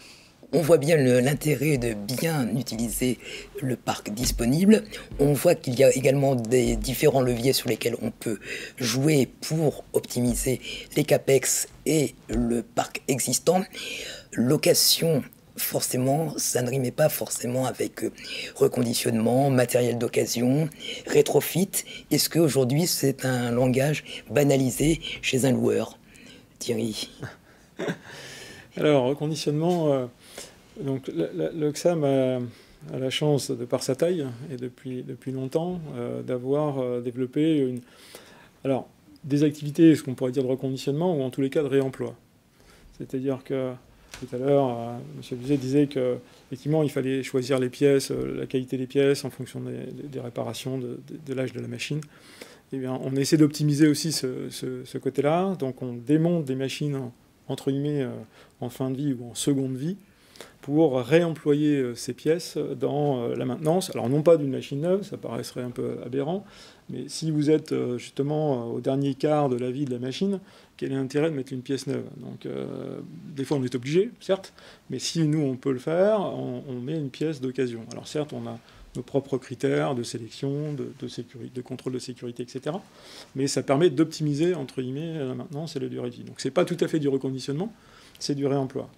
On voit bien l'intérêt de bien utiliser le parc disponible. On voit qu'il y a également des différents leviers sur lesquels on peut jouer pour optimiser les CAPEX et le parc existant. Location, forcément, ça ne rimait pas forcément avec reconditionnement, matériel d'occasion, rétrofit. Est-ce qu'aujourd'hui, c'est un langage banalisé chez un loueur? Thierry? Alors, reconditionnement... Donc l'Oxam a la chance, de par sa taille, et depuis longtemps, d'avoir développé des activités, ce qu'on pourrait dire de reconditionnement, ou en tous les cas de réemploi. C'est-à-dire que, tout à l'heure, M. Buzet disait qu'effectivement, il fallait choisir les pièces, la qualité des pièces, en fonction des réparations, de l'âge de la machine. Eh bien, on essaie d'optimiser aussi ce côté-là. Donc on démonte des machines, entre guillemets, en fin de vie ou en seconde vie, pour réemployer ces pièces dans la maintenance. Alors non pas d'une machine neuve, ça paraîtrait un peu aberrant, mais si vous êtes justement au dernier quart de la vie de la machine, quel est l'intérêt de mettre une pièce neuve? Donc des fois on est obligé, certes, mais si nous on peut le faire, on met une pièce d'occasion. Alors certes, on a nos propres critères de sélection, de sécurité, de contrôle de sécurité, etc. Mais ça permet d'optimiser, entre guillemets, la maintenance et la durée de vie. Donc c'est pas tout à fait du reconditionnement, c'est du réemploi.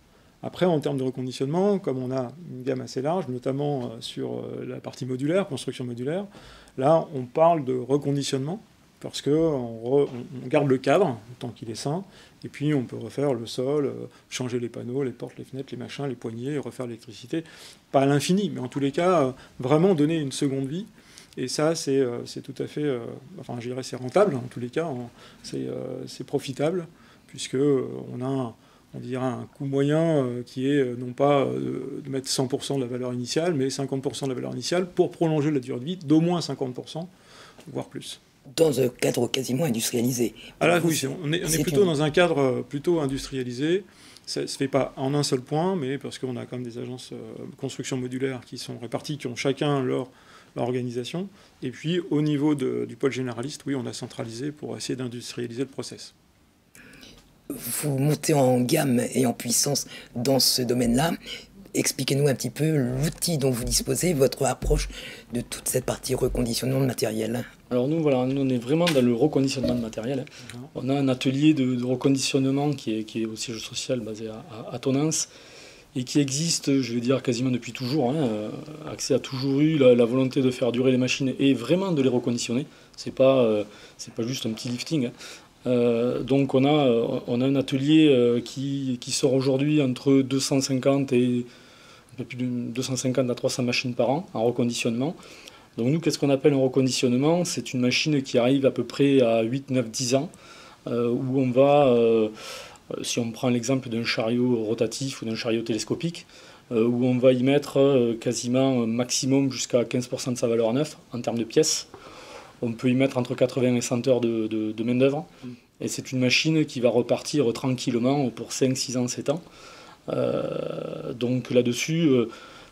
Après, en termes de reconditionnement, comme on a une gamme assez large, notamment sur la partie modulaire, construction modulaire, là, on parle de reconditionnement parce qu'on garde le cadre tant qu'il est sain, et puis on peut refaire le sol, changer les panneaux, les portes, les fenêtres, les machins, les poignées, refaire l'électricité. Pas à l'infini, mais en tous les cas, vraiment donner une seconde vie. Et ça, c'est tout à fait... enfin, je dirais c'est rentable, en tous les cas, c'est profitable, puisqu'on a... on dirait un coût moyen qui est non pas de mettre 100% de la valeur initiale, mais 50% de la valeur initiale pour prolonger la durée de vie d'au moins 50%, voire plus. Dans un cadre quasiment industrialisé. Ah là, oui, on est plutôt dans un cadre plutôt industrialisé. Ça ne se fait pas en un seul point, mais parce qu'on a quand même des agences construction modulaire qui sont réparties, qui ont chacun leur organisation. Et puis, au niveau du pôle généraliste, oui, on a centralisé pour essayer d'industrialiser le process. Vous montez en gamme et en puissance dans ce domaine-là. Expliquez-nous un petit peu l'outil dont vous disposez, votre approche de toute cette partie reconditionnement de matériel. Alors nous, on est vraiment dans le reconditionnement de matériel. On a un atelier de reconditionnement qui est au siège social basé à Tonnens et qui existe, je vais dire, quasiment depuis toujours. Axé a toujours eu la volonté de faire durer les machines et vraiment de les reconditionner. C'est pas juste un petit lifting. Donc on a un atelier qui sort aujourd'hui entre 250 et un peu plus de 250 à 300 machines par an en reconditionnement. Donc nous, qu'est-ce qu'on appelle un reconditionnement? C'est une machine qui arrive à peu près à 8, 9, 10 ans, où on va, si on prend l'exemple d'un chariot rotatif ou d'un chariot télescopique, où on va y mettre quasiment un maximum jusqu'à 15% de sa valeur neuve en termes de pièces. On peut y mettre entre 80 et 100 heures de main-d'œuvre. Et c'est une machine qui va repartir tranquillement pour 5, 6 ans, 7 ans. Donc là-dessus,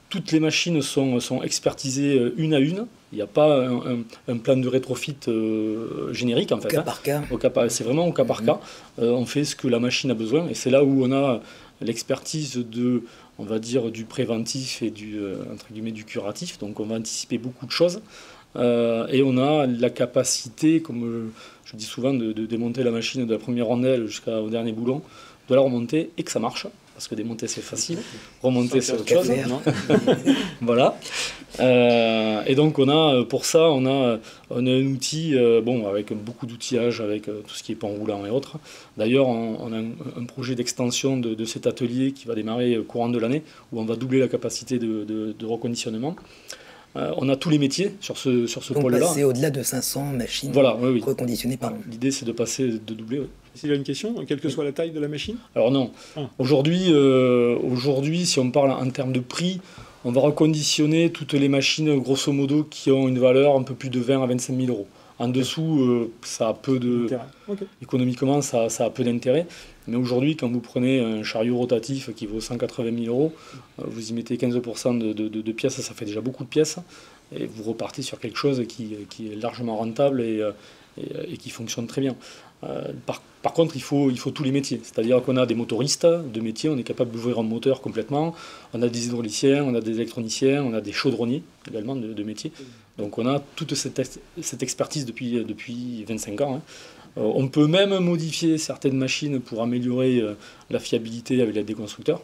toutes les machines sont expertisées une à une. Il n'y a pas un plan de rétrofit générique, en fait. Au cas par cas. C'est vraiment au cas par cas. On fait ce que la machine a besoin. Et c'est là où on a l'expertise on va dire, du préventif et entre guillemets, du curatif. Donc on va anticiper beaucoup de choses. Et on a la capacité, comme je dis souvent, de démonter la machine de la première rondelle jusqu'au dernier boulon, de la remonter et que ça marche. Parce que démonter c'est facile, remonter c'est autre chose. Voilà. Et donc pour ça on a un outil, avec beaucoup d'outillage, avec tout ce qui est pan roulant et autres. D'ailleurs on a un projet d'extension de cet atelier qui va démarrer courant de l'année, où on va doubler la capacité de reconditionnement. On a tous les métiers sur ce pôle-là. Donc passer au-delà de 500 machines reconditionnées par an. L'idée c'est de doubler. Oui. S'il y a une question, quelle que soit la taille de la machine? Alors non. Aujourd'hui, si on parle en termes de prix, on va reconditionner toutes les machines, grosso modo, qui ont une valeur un peu plus de 20 à 25 000 euros. En dessous, ça a peu de... Économiquement, ça a peu d'intérêt. Mais aujourd'hui, quand vous prenez un chariot rotatif qui vaut 180 000 €, vous y mettez 15% de pièces, ça fait déjà beaucoup de pièces. Et vous repartez sur quelque chose qui est largement rentable et qui fonctionne très bien. Par contre, il faut tous les métiers. C'est-à-dire qu'on a des motoristes de métier, on est capable d'ouvrir un moteur complètement. On a des hydrauliciens, on a des électroniciens, on a des chaudronniers également de métier. Donc on a toute cette expertise depuis 25 ans. On peut même modifier certaines machines pour améliorer la fiabilité avec l'aide des constructeurs.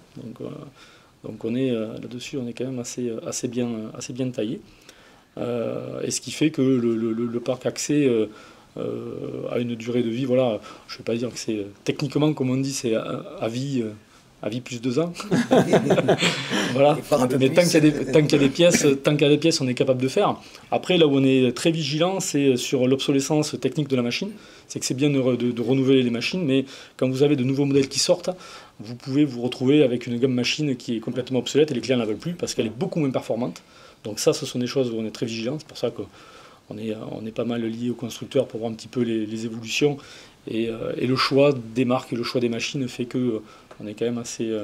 Donc on est là-dessus, on est quand même assez bien taillé. Et ce qui fait que le parc accès a une durée de vie, voilà, je ne vais pas dire que c'est techniquement, comme on dit, c'est à vie plus 2 ans. Voilà. Mais tant qu'il y a des pièces, on est capable de faire. Après, là où on est très vigilant, c'est sur l'obsolescence technique de la machine. C'est que c'est bien de renouveler les machines, mais quand vous avez de nouveaux modèles qui sortent, vous pouvez vous retrouver avec une gamme machine qui est complètement obsolète et les clients ne la veulent plus parce qu'elle est beaucoup moins performante. Donc ça, ce sont des choses où on est très vigilant. C'est pour ça qu'on est pas mal lié aux constructeurs pour voir un petit peu les évolutions. Et le choix des marques et le choix des machines fait qu'on est quand même assez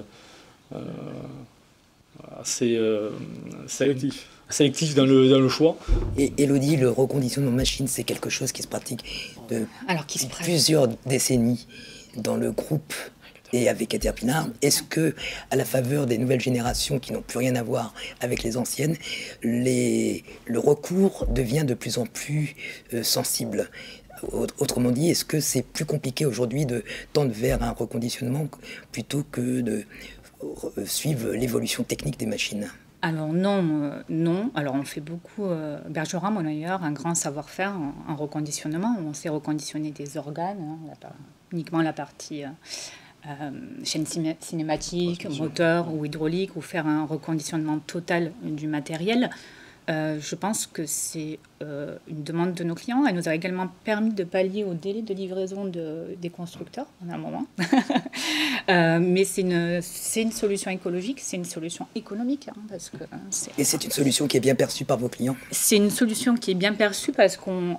sélectif dans le choix. Et Élodie, le reconditionnement de machines, c'est quelque chose qui se pratique depuis plusieurs décennies dans le groupe et avec Caterpillar. Est-ce que, à la faveur des nouvelles générations qui n'ont plus rien à voir avec les anciennes, le recours devient de plus en plus sensible? Autrement dit, est-ce que c'est plus compliqué aujourd'hui de tendre vers un reconditionnement plutôt que de suivre l'évolution technique des machines? Alors non. Alors on fait beaucoup, Bergeron d'ailleurs, un grand savoir-faire en reconditionnement. On sait reconditionner des organes, uniquement la partie chaîne cinématique, moteur ou hydraulique, ou faire un reconditionnement total du matériel. Je pense que c'est une demande de nos clients. Elle nous a également permis de pallier au délai de livraison des constructeurs en un moment. Mais c'est une solution écologique, c'est une solution économique. Et c'est une solution qui est bien perçue par vos clients? C'est une solution qui est bien perçue parce qu'on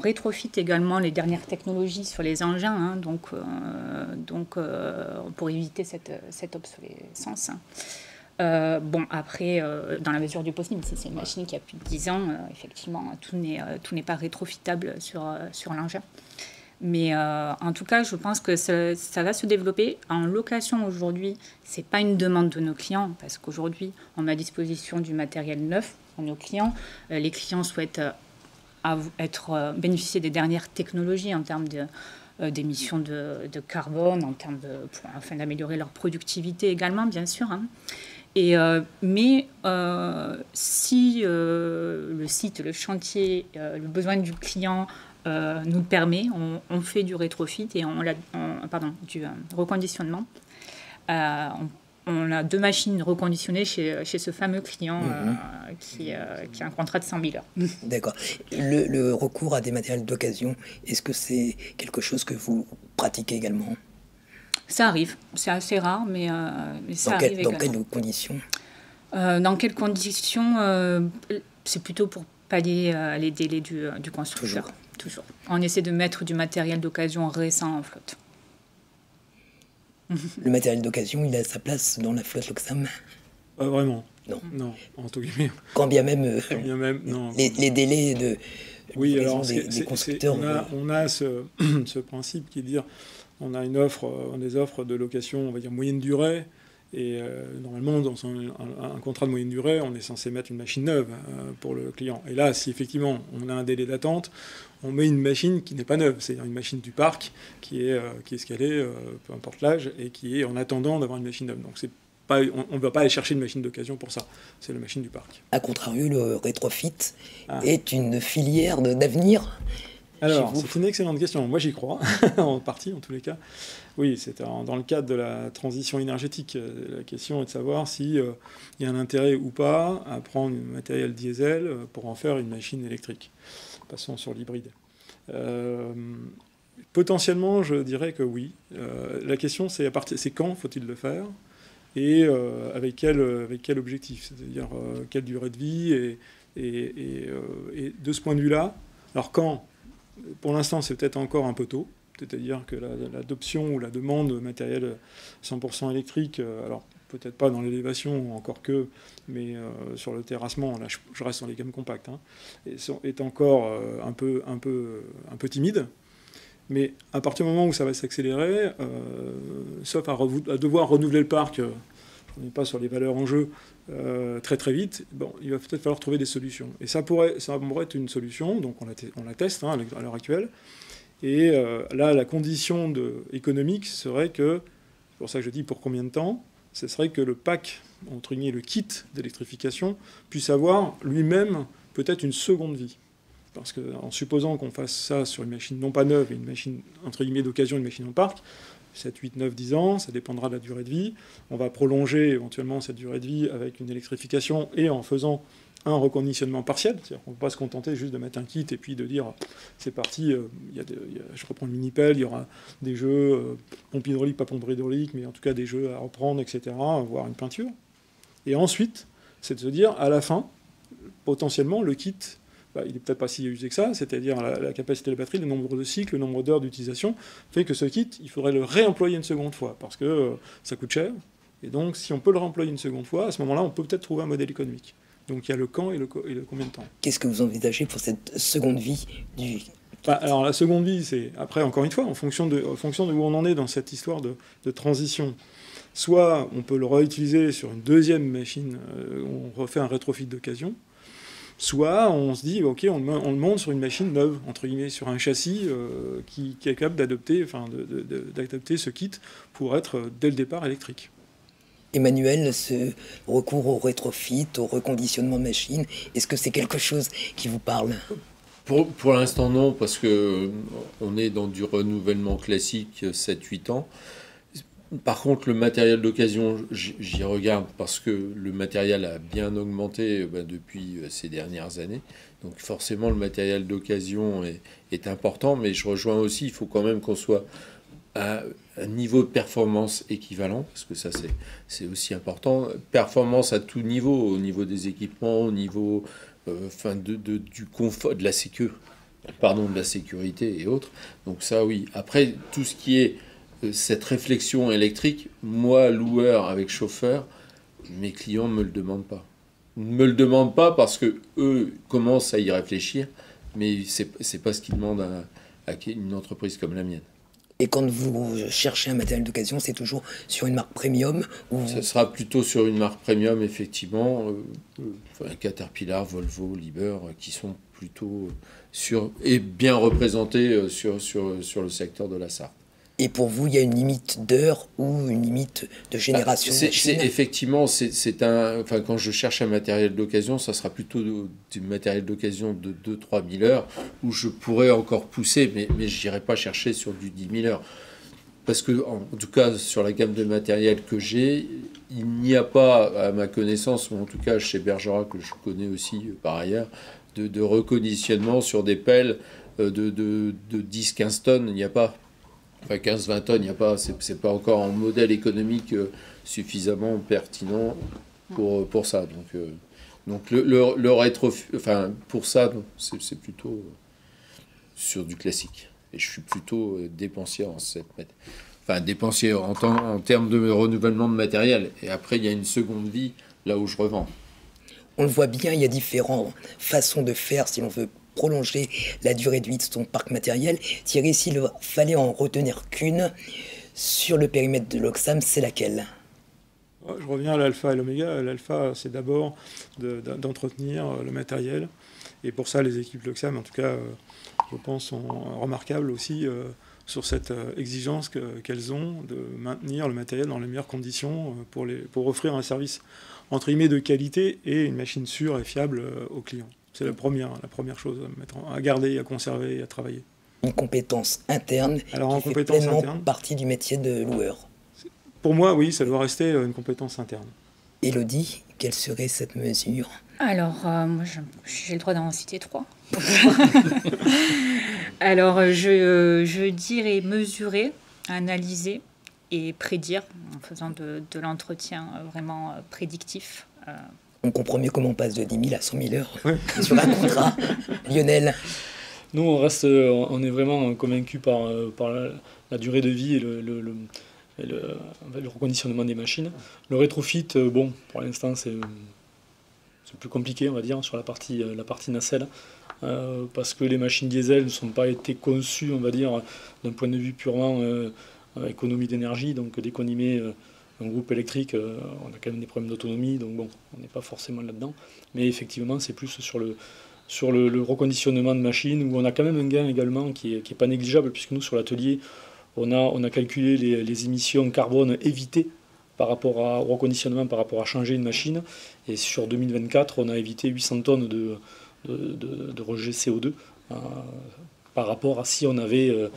rétrofit également les dernières technologies sur les engins, pour éviter cette obsolescence. Après, dans la mesure du possible, si c'est une machine qui a plus de 10 ans, effectivement, tout n'est pas rétrofitable sur l'engin. Mais en tout cas, je pense que ça va se développer. En location aujourd'hui, ce n'est pas une demande de nos clients, parce qu'aujourd'hui, on met à disposition du matériel neuf pour nos clients. Les clients souhaitent bénéficier des dernières technologies en termes d'émissions de carbone, afin d'améliorer leur productivité également, bien sûr. Mais si le site, le chantier, le besoin du client nous le permet, on fait du rétrofit et du reconditionnement. On a 2 machines reconditionnées chez ce fameux client qui a un contrat de 100 000 heures. D'accord. Le recours à des matériels d'occasion, est-ce que c'est quelque chose que vous pratiquez également? Ça arrive, c'est assez rare, mais ça arrive également. Dans quelles conditions? Dans quelles conditions? C'est plutôt pour pallier les délais du constructeur. Toujours. On essaie de mettre du matériel d'occasion récent en flotte. Le matériel d'occasion, il a sa place dans la flotte Loxam? Vraiment. Non, entre guillemets. Quand bien même, non. Les délais de... Oui, alors des constructeurs... On a ce principe qui est de dire on a des offres de location, on va dire moyenne durée, et normalement dans un contrat de moyenne durée, on est censé mettre une machine neuve pour le client. Et là, si effectivement on a un délai d'attente, on met une machine qui n'est pas neuve, c'est-à-dire une machine du parc qui est escalée, peu importe l'âge, et qui est en attendant d'avoir une machine neuve. Donc on ne va pas aller chercher une machine d'occasion pour ça, c'est la machine du parc. A contrario, le rétrofit est une filière d'avenir. Alors, c'est une excellente question. Moi, j'y crois, en partie, en tous les cas. Oui, c'est dans le cadre de la transition énergétique. La question est de savoir s'il y a un intérêt ou pas à prendre un matériel diesel pour en faire une machine électrique. Passons sur l'hybride. Potentiellement, je dirais que oui. La question, c'est quand faut-il le faire et avec quel objectif, c'est-à-dire quelle durée de vie. Et de ce point de vue-là, Alors quand, pour l'instant, c'est peut-être encore un peu tôt, c'est-à-dire que l'adoption ou la demande de matériel 100% électrique, alors peut-être pas dans l'élévation, encore que, mais sur le terrassement, là je reste dans les gammes compactes, hein, est encore un peu timide. Mais à partir du moment où ça va s'accélérer, sauf à devoir renouveler le parc, on n'est pas sur les valeurs en jeu très très vite, bon, il va peut-être falloir trouver des solutions. Et ça pourrait être une solution, donc on la teste hein, à l'heure actuelle. Et là, la condition économique serait que, c'est pour ça que je dis pour combien de temps, ce serait que le pack, entre guillemets, le kit d'électrification, puisse avoir lui-même peut-être une seconde vie. Parce qu'en supposant qu'on fasse ça sur une machine non pas neuve, et une machine, entre guillemets, d'occasion, une machine en parc, 7, 8, 9, 10 ans, ça dépendra de la durée de vie. On va prolonger éventuellement cette durée de vie avec une électrification et en faisant un reconditionnement partiel. C'est-à-dire qu'on ne peut pas se contenter juste de mettre un kit et puis de dire c'est parti, je reprends le mini-pelle, il y aura des jeux, pompe hydraulique, pas pompe hydraulique, mais en tout cas des jeux à reprendre, etc., voire une peinture. Et ensuite, c'est de se dire, à la fin, potentiellement, le kit, il n'est peut-être pas si usé que ça, c'est-à-dire la capacité de la batterie, le nombre de cycles, le nombre d'heures d'utilisation, fait que ce kit, il faudrait le réemployer une seconde fois, parce que ça coûte cher. Et donc, si on peut le réemployer une seconde fois, à ce moment-là, on peut peut-être trouver un modèle économique. Donc il y a le quand et le combien de temps. Qu'est-ce que vous envisagez pour cette seconde vie du... Alors la seconde vie, c'est après, encore une fois, en fonction de où on en est dans cette histoire de transition. Soit on peut le réutiliser sur une deuxième machine, on refait un rétrofit d'occasion. Soit on se dit, ok, on le monte sur une machine neuve, entre guillemets, sur un châssis qui est capable d'adopter ce kit pour être dès le départ électrique. Emmanuel, ce recours au rétrofit, au reconditionnement machine, est-ce que c'est quelque chose qui vous parle ? Pour l'instant, non, parce qu'on est dans du renouvellement classique 7-8 ans. Par contre, le matériel d'occasion, j'y regarde parce que le matériel a bien augmenté depuis ces dernières années. Donc forcément, le matériel d'occasion est important, mais je rejoins aussi, il faut quand même qu'on soit à un niveau de performance équivalent, parce que ça c'est aussi important. Performance à tout niveau, au niveau des équipements, au niveau du confort, de la sécurité et autres. Donc ça oui. Après, tout ce qui est cette réflexion électrique, moi, loueur avec chauffeur, mes clients ne me le demandent pas. Ils ne me le demandent pas parce que eux commencent à y réfléchir, mais c'est pas ce qu'ils demandent à une entreprise comme la mienne. Et quand vous cherchez un matériel d'occasion, c'est toujours sur une marque premium ou... Ça sera plutôt sur une marque premium, effectivement. Caterpillar, Volvo, Liebherr, qui sont plutôt et bien représentés sur le secteur de la Sarthe. Et pour vous, il y a une limite d'heure ou une limite de génération de machine ? Effectivement, quand je cherche un matériel d'occasion, ça sera plutôt du matériel d'occasion de 2-3 000 heures, où je pourrais encore pousser, mais je n'irai pas chercher sur du 10 000 heures. Parce que, en tout cas, sur la gamme de matériel que j'ai, il n'y a pas, à ma connaissance, ou en tout cas chez Bergera, que je connais aussi par ailleurs, de reconditionnement sur des pelles de 10-15 tonnes. Il n'y a pas... Enfin, 15-20 tonnes, il n'y a pas, c'est pas encore un modèle économique suffisamment pertinent pour ça. Donc le rétro, enfin pour ça, c'est plutôt sur du classique. Et je suis plutôt dépensier en termes de renouvellement de matériel. Et après, il y a une seconde vie là où je revends. On le voit bien, il y a différentes façons de faire si l'on veut prolonger la durée de vie de son parc matériel. Thierry, s'il fallait en retenir qu'une sur le périmètre de l'Oxam, c'est laquelle ? Je reviens à l'alpha et l'oméga. L'alpha, c'est d'abord d'entretenir le matériel. Et pour ça, les équipes L'Oxam, en tout cas, je pense, sont remarquables aussi sur cette exigence qu'elles ont de maintenir le matériel dans les meilleures conditions pour offrir un service, entre guillemets, de qualité et une machine sûre et fiable aux clients. C'est la première chose à garder, à conserver et à travailler. Une compétence interne qui fait pleinement partie du métier de loueur. Pour moi, oui, ça doit rester une compétence interne. Élodie, quelle serait cette mesure ? Alors, moi, j'ai le droit d'en citer 3. Alors, je dirais mesurer, analyser et prédire en faisant de l'entretien vraiment prédictif. On comprend mieux comment on passe de 10 000 à 100 000 heures sur un contrat. Lionel ? Nous, on est vraiment convaincus par la durée de vie et le reconditionnement des machines. Le rétrofit, bon, pour l'instant, c'est plus compliqué, on va dire, sur la partie nacelle, parce que les machines diesel ne sont pas été conçues, on va dire, d'un point de vue purement économie d'énergie. Donc dès qu'on y met un groupe électrique, on a quand même des problèmes d'autonomie, donc bon, on n'est pas forcément là-dedans. Mais effectivement, c'est plus sur le reconditionnement de machines, où on a quand même un gain également qui est pas négligeable, puisque nous, sur l'atelier, on a calculé les émissions carbone évitées par rapport au reconditionnement, par rapport à changer une machine. Et sur 2024, on a évité 800 tonnes de rejet CO2 par rapport à si on avait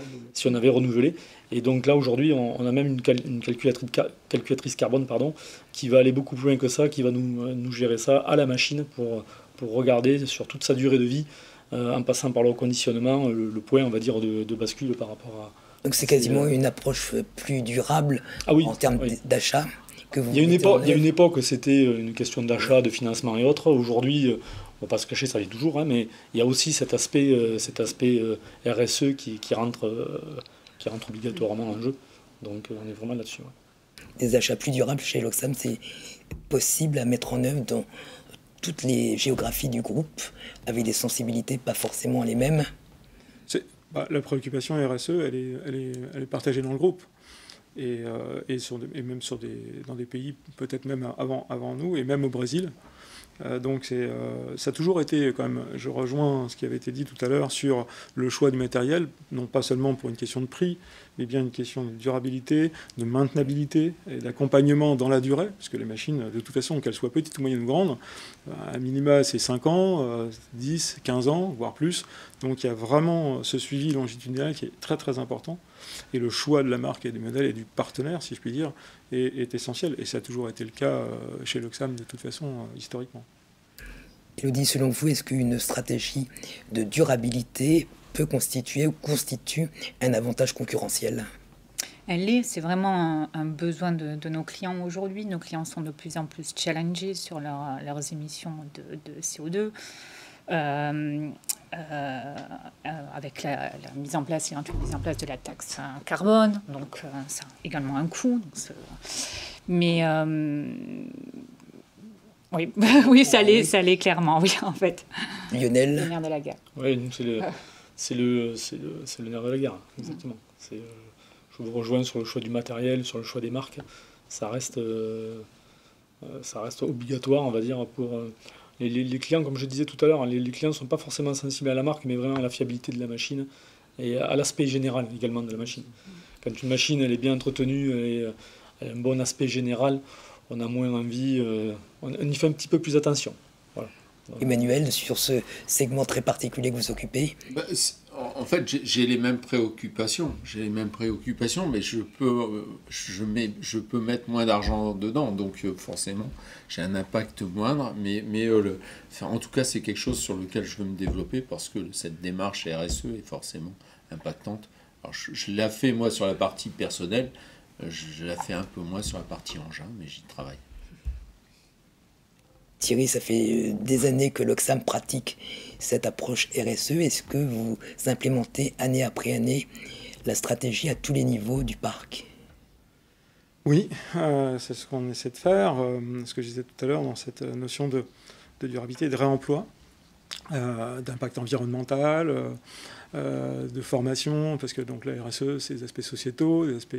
renouvelé. Et donc là, aujourd'hui, on a même une calculatrice carbone qui va aller beaucoup plus loin que ça, qui va nous gérer ça à la machine pour regarder sur toute sa durée de vie, en passant par le reconditionnement, le point, on va dire, de bascule par rapport à... Donc c'est quasiment une approche plus durable en termes d'achat que vous... Il y a une époque, c'était une question d'achat, de financement et autres. Aujourd'hui, on ne va pas se cacher, ça l'est toujours, hein, mais il y a aussi cet aspect RSE qui rentre obligatoirement en jeu. Donc on est vraiment là-dessus. Ouais. Des achats plus durables chez Loxam, c'est possible à mettre en œuvre dans toutes les géographies du groupe, avec des sensibilités pas forcément les mêmes. La préoccupation RSE, elle est partagée dans le groupe. Et même dans des pays peut-être même avant nous, et même au Brésil. Donc ça a toujours été quand même, je rejoins ce qui avait été dit tout à l'heure sur le choix du matériel, non pas seulement pour une question de prix, mais bien une question de durabilité, de maintenabilité et d'accompagnement dans la durée, parce que les machines, de toute façon, qu'elles soient petites ou moyennes ou grandes, à minima c'est 5 ans, 10, 15 ans, voire plus. Donc il y a vraiment ce suivi longitudinal qui est très très important. Et le choix de la marque et du modèle et du partenaire, si je puis dire, est essentiel. Et ça a toujours été le cas chez Loxam, de toute façon, historiquement. Élodie, selon vous, est-ce qu'une stratégie de durabilité peut constituer ou constitue un avantage concurrentiel ? C'est vraiment un besoin de nos clients aujourd'hui. Nos clients sont de plus en plus challengés sur leurs émissions de CO2. Avec la mise en place de la taxe carbone, donc ça a également un coût. Mais oui, oui, ça l'est clairement, oui, en fait. Lionel. Le nerf de la guerre. Oui, c'est le nerf de la guerre, exactement. Je vous rejoins sur le choix du matériel, sur le choix des marques. Ça reste obligatoire, on va dire, pour... Les clients, comme je disais tout à l'heure, les clients ne sont pas forcément sensibles à la marque, mais vraiment à la fiabilité de la machine et à l'aspect général également de la machine. Quand une machine elle est bien entretenue et elle a un bon aspect général, on a moins envie, on y fait un petit peu plus attention. Voilà. Emmanuel, sur ce segment très particulier que vous occupez, en fait, j'ai les mêmes préoccupations. Mais je peux mettre moins d'argent dedans. Donc, forcément, j'ai un impact moindre. En tout cas, c'est quelque chose sur lequel je veux me développer parce que cette démarche RSE est forcément impactante. Alors, je l'ai fait, moi, sur la partie personnelle. Je la fais un peu moins sur la partie engin, mais j'y travaille. Thierry, ça fait des années que Loxam pratique cette approche RSE. Est-ce que vous implémentez année après année la stratégie à tous les niveaux du parc ? Oui, c'est ce qu'on essaie de faire. Ce que je disais tout à l'heure dans cette notion de durabilité, de réemploi, d'impact environnemental, de formation, parce que donc la RSE, c'est des aspects sociétaux, des aspects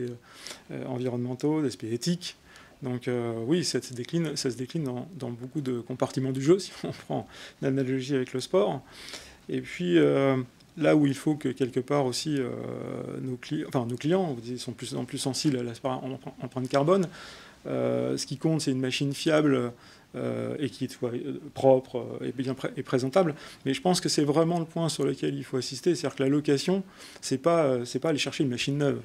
environnementaux, des aspects éthiques. Donc oui, ça se décline dans beaucoup de compartiments du jeu, si on prend l'analogie avec le sport. Et puis là où il faut que quelque part aussi nos clients sont plus en plus sensibles à l'empreinte carbone, ce qui compte, c'est une machine fiable et qui soit propre et présentable. Mais je pense que c'est vraiment le point sur lequel il faut assister, c'est-à-dire que la location, c'est pas aller chercher une machine neuve.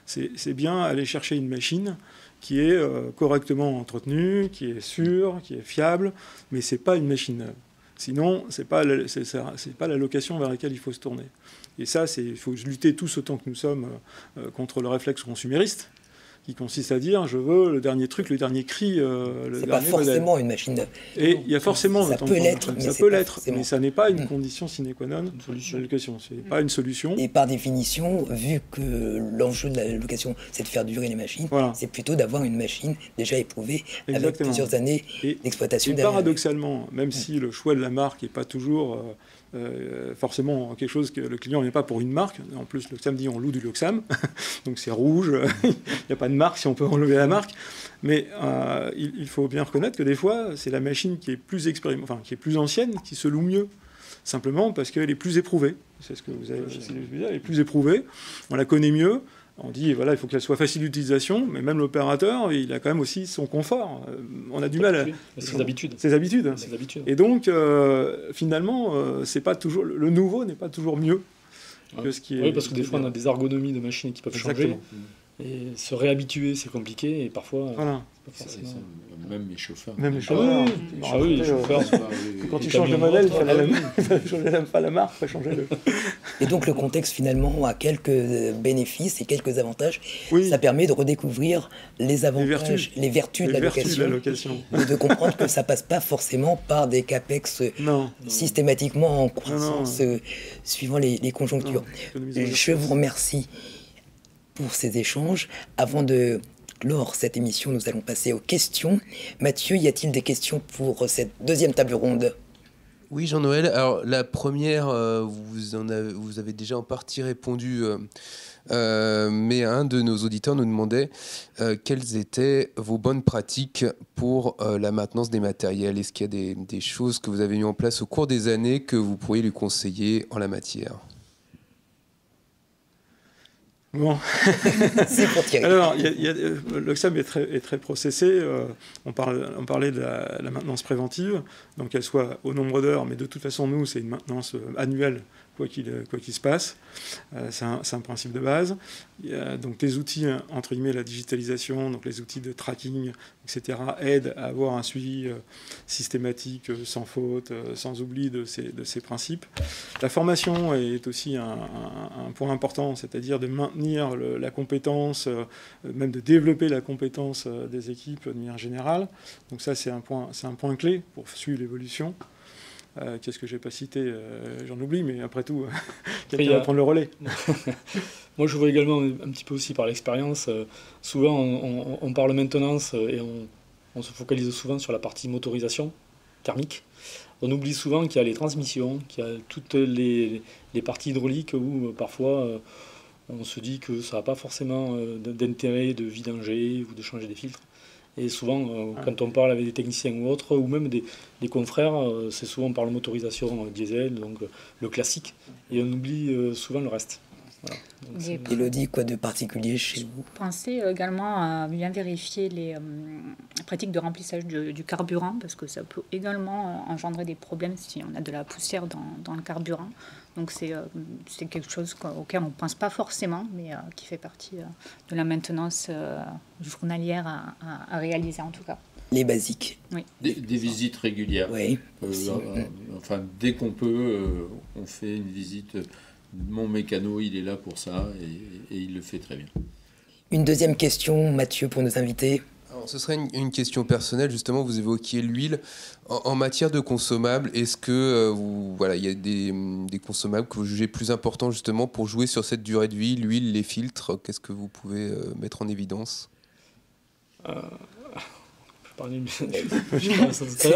C'est bien aller chercher une machine qui est correctement entretenue, qui est sûre, qui est fiable, mais c'est pas une machine neuve. Sinon, c'est pas la location vers laquelle il faut se tourner. Et ça, il faut lutter tous autant que nous sommes contre le réflexe consumériste, qui consiste à dire je veux le dernier truc, le dernier cri, c'est pas forcément une machine neuve. Et il y a forcément... Ça peut l'être, mais ça n'est pas une condition sine qua non de la location. C'est pas une solution. Et par définition, vu que l'enjeu de la location, c'est de faire durer les machines, c'est plutôt d'avoir une machine déjà éprouvée avec plusieurs années d'exploitation derrière. Paradoxalement, même si le choix de la marque n'est pas toujours forcément quelque chose que le client n'est pas pour une marque, en plus Loxam dit on loue du Loxam, donc c'est rouge, il n'y a pas de marque si on peut enlever la marque, mais il faut bien reconnaître que des fois c'est la machine qui est plus qui est plus ancienne qui se loue mieux, simplement parce qu'elle est plus éprouvée, c'est ce que vous avez dit, elle est plus éprouvée, on la connaît mieux. On dit, voilà, il faut qu'elle soit facile d'utilisation, mais même l'opérateur, il a quand même aussi son confort. On a du mal à... Ses habitudes. Ses habitudes. Et donc, finalement, c'est pas toujours... Le nouveau n'est pas toujours mieux que ce qui est... Oui, parce que des fois, on a des ergonomies de machines qui peuvent changer. Et se réhabituer, c'est compliqué, et parfois... Voilà. Même les chauffeurs. Même les chauffeurs. Les chauffeurs. Quand tu changes de modèle, il fallait changer pas la marque, il faut changer le... Et donc le contexte finalement a quelques bénéfices et quelques avantages. Ça permet de redécouvrir les avantages, les vertus de la location. Et de comprendre que ça passe pas forcément par des capex systématiquement en croissance suivant les conjonctures. Je vous remercie pour ces échanges. Avant de clore cette émission, nous allons passer aux questions. Mathieu, y a-t-il des questions pour cette deuxième table ronde ? Oui, Jean-Noël. Alors, la première, vous avez déjà en partie répondu, mais un de nos auditeurs nous demandait quelles étaient vos bonnes pratiques pour la maintenance des matériels. Est-ce qu'il y a des choses que vous avez mises en place au cours des années que vous pourriez lui conseiller en la matière ? Bon. C'est pour Thierry. Alors, Loxam est très processé. On parlait de la maintenance préventive, donc qu'elle soit au nombre d'heures, mais de toute façon, nous, c'est une maintenance annuelle, quoi qu'il se passe. C'est un principe de base. Il y a donc les outils, entre guillemets, la digitalisation, donc les outils de tracking, etc., aident à avoir un suivi systématique, sans faute, sans oubli de ces principes. La formation est aussi un point important, c'est-à-dire de maintenir la compétence, même de développer la compétence des équipes de manière générale. Donc ça, c'est un point clé pour suivre l'évolution. Qu'est-ce que je n'ai pas cité, j'en oublie, mais après tout, quelqu'un va prendre le relais. Moi, je vois également un petit peu aussi par l'expérience. Souvent, on parle maintenance et on se focalise souvent sur la partie motorisation thermique. On oublie souvent qu'il y a les transmissions, qu'il y a toutes les parties hydrauliques où parfois on se dit que ça n'a pas forcément d'intérêt de vidanger ou de changer des filtres. Et souvent, quand on parle avec des techniciens ou autres, ou même des confrères, c'est souvent on parle motorisation diesel, donc le classique, et on oublie souvent le reste. Voilà. Élodie, quoi de particulier chez vous ? Pensez également à bien vérifier les pratiques de remplissage du carburant, parce que ça peut également engendrer des problèmes si on a de la poussière dans le carburant. Donc c'est quelque chose auquel on ne pense pas forcément, mais qui fait partie de la maintenance journalière à réaliser en tout cas. Les basiques. Oui. Des visites régulières. Oui. Enfin, dès qu'on peut, on fait une visite. Mon mécano, il est là pour ça et il le fait très bien. Une deuxième question, Mathieu, pour nos invités. Alors, ce serait une question personnelle. Justement, vous évoquiez l'huile. En matière de consommables, est-ce que il y a des consommables que vous jugez plus importants justement pour jouer sur cette durée de vie, l'huile, les filtres? Qu'est-ce que vous pouvez mettre en évidence? Je parlais de ça tout à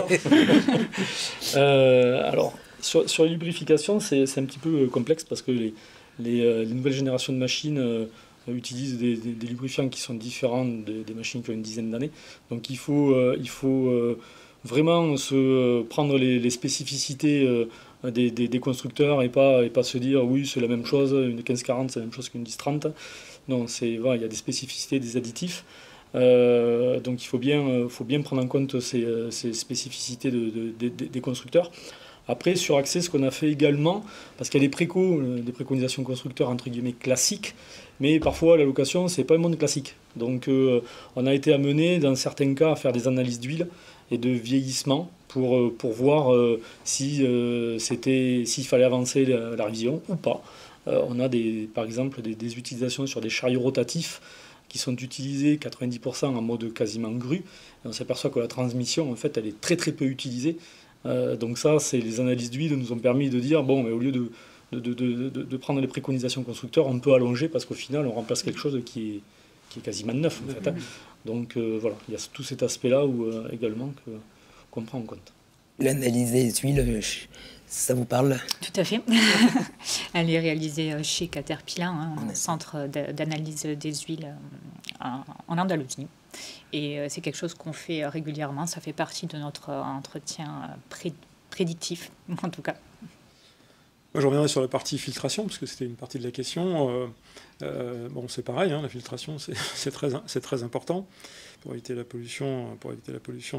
l'heure. Alors, sur les lubrifications, c'est un petit peu complexe parce que les nouvelles générations de machines utilisent des lubrifiants qui sont différents des machines qui ont une dizaine d'années. Donc il faut vraiment prendre les spécificités des constructeurs et pas se dire oui c'est la même chose, une 1540 c'est la même chose qu'une 1030. Non, il y a des spécificités, des additifs. Donc il faut bien prendre en compte ces spécificités des constructeurs. Après, sur Accès, ce qu'on a fait également, parce qu'il y a des préconisations constructeurs entre guillemets classiques, mais parfois la location, c'est pas un monde classique. Donc on a été amené, dans certains cas, à faire des analyses d'huile et de vieillissement pour voir s'il fallait avancer la révision ou pas. On a par exemple des utilisations sur des chariots rotatifs qui sont utilisés 90% en mode quasiment grue. Et on s'aperçoit que la transmission, en fait, elle est très très peu utilisée. Donc ça, c'est les analyses d'huile nous ont permis de dire, bon, mais au lieu de prendre les préconisations constructeurs, on peut allonger parce qu'au final, on remplace quelque chose qui est quasiment neuf, en fait. Donc voilà, il y a tout cet aspect-là également qu'on prend en compte. L'analyse des huiles, ça vous parle? Tout à fait. Elle est réalisée chez Caterpillar, un centre d'analyse des huiles en Andalousie. Et c'est quelque chose qu'on fait régulièrement. Ça fait partie de notre entretien prédictif, en tout cas. Moi, je reviendrai sur la partie filtration, parce que c'était une partie de la question. Bon, c'est pareil, la filtration, c'est très important pour éviter la pollution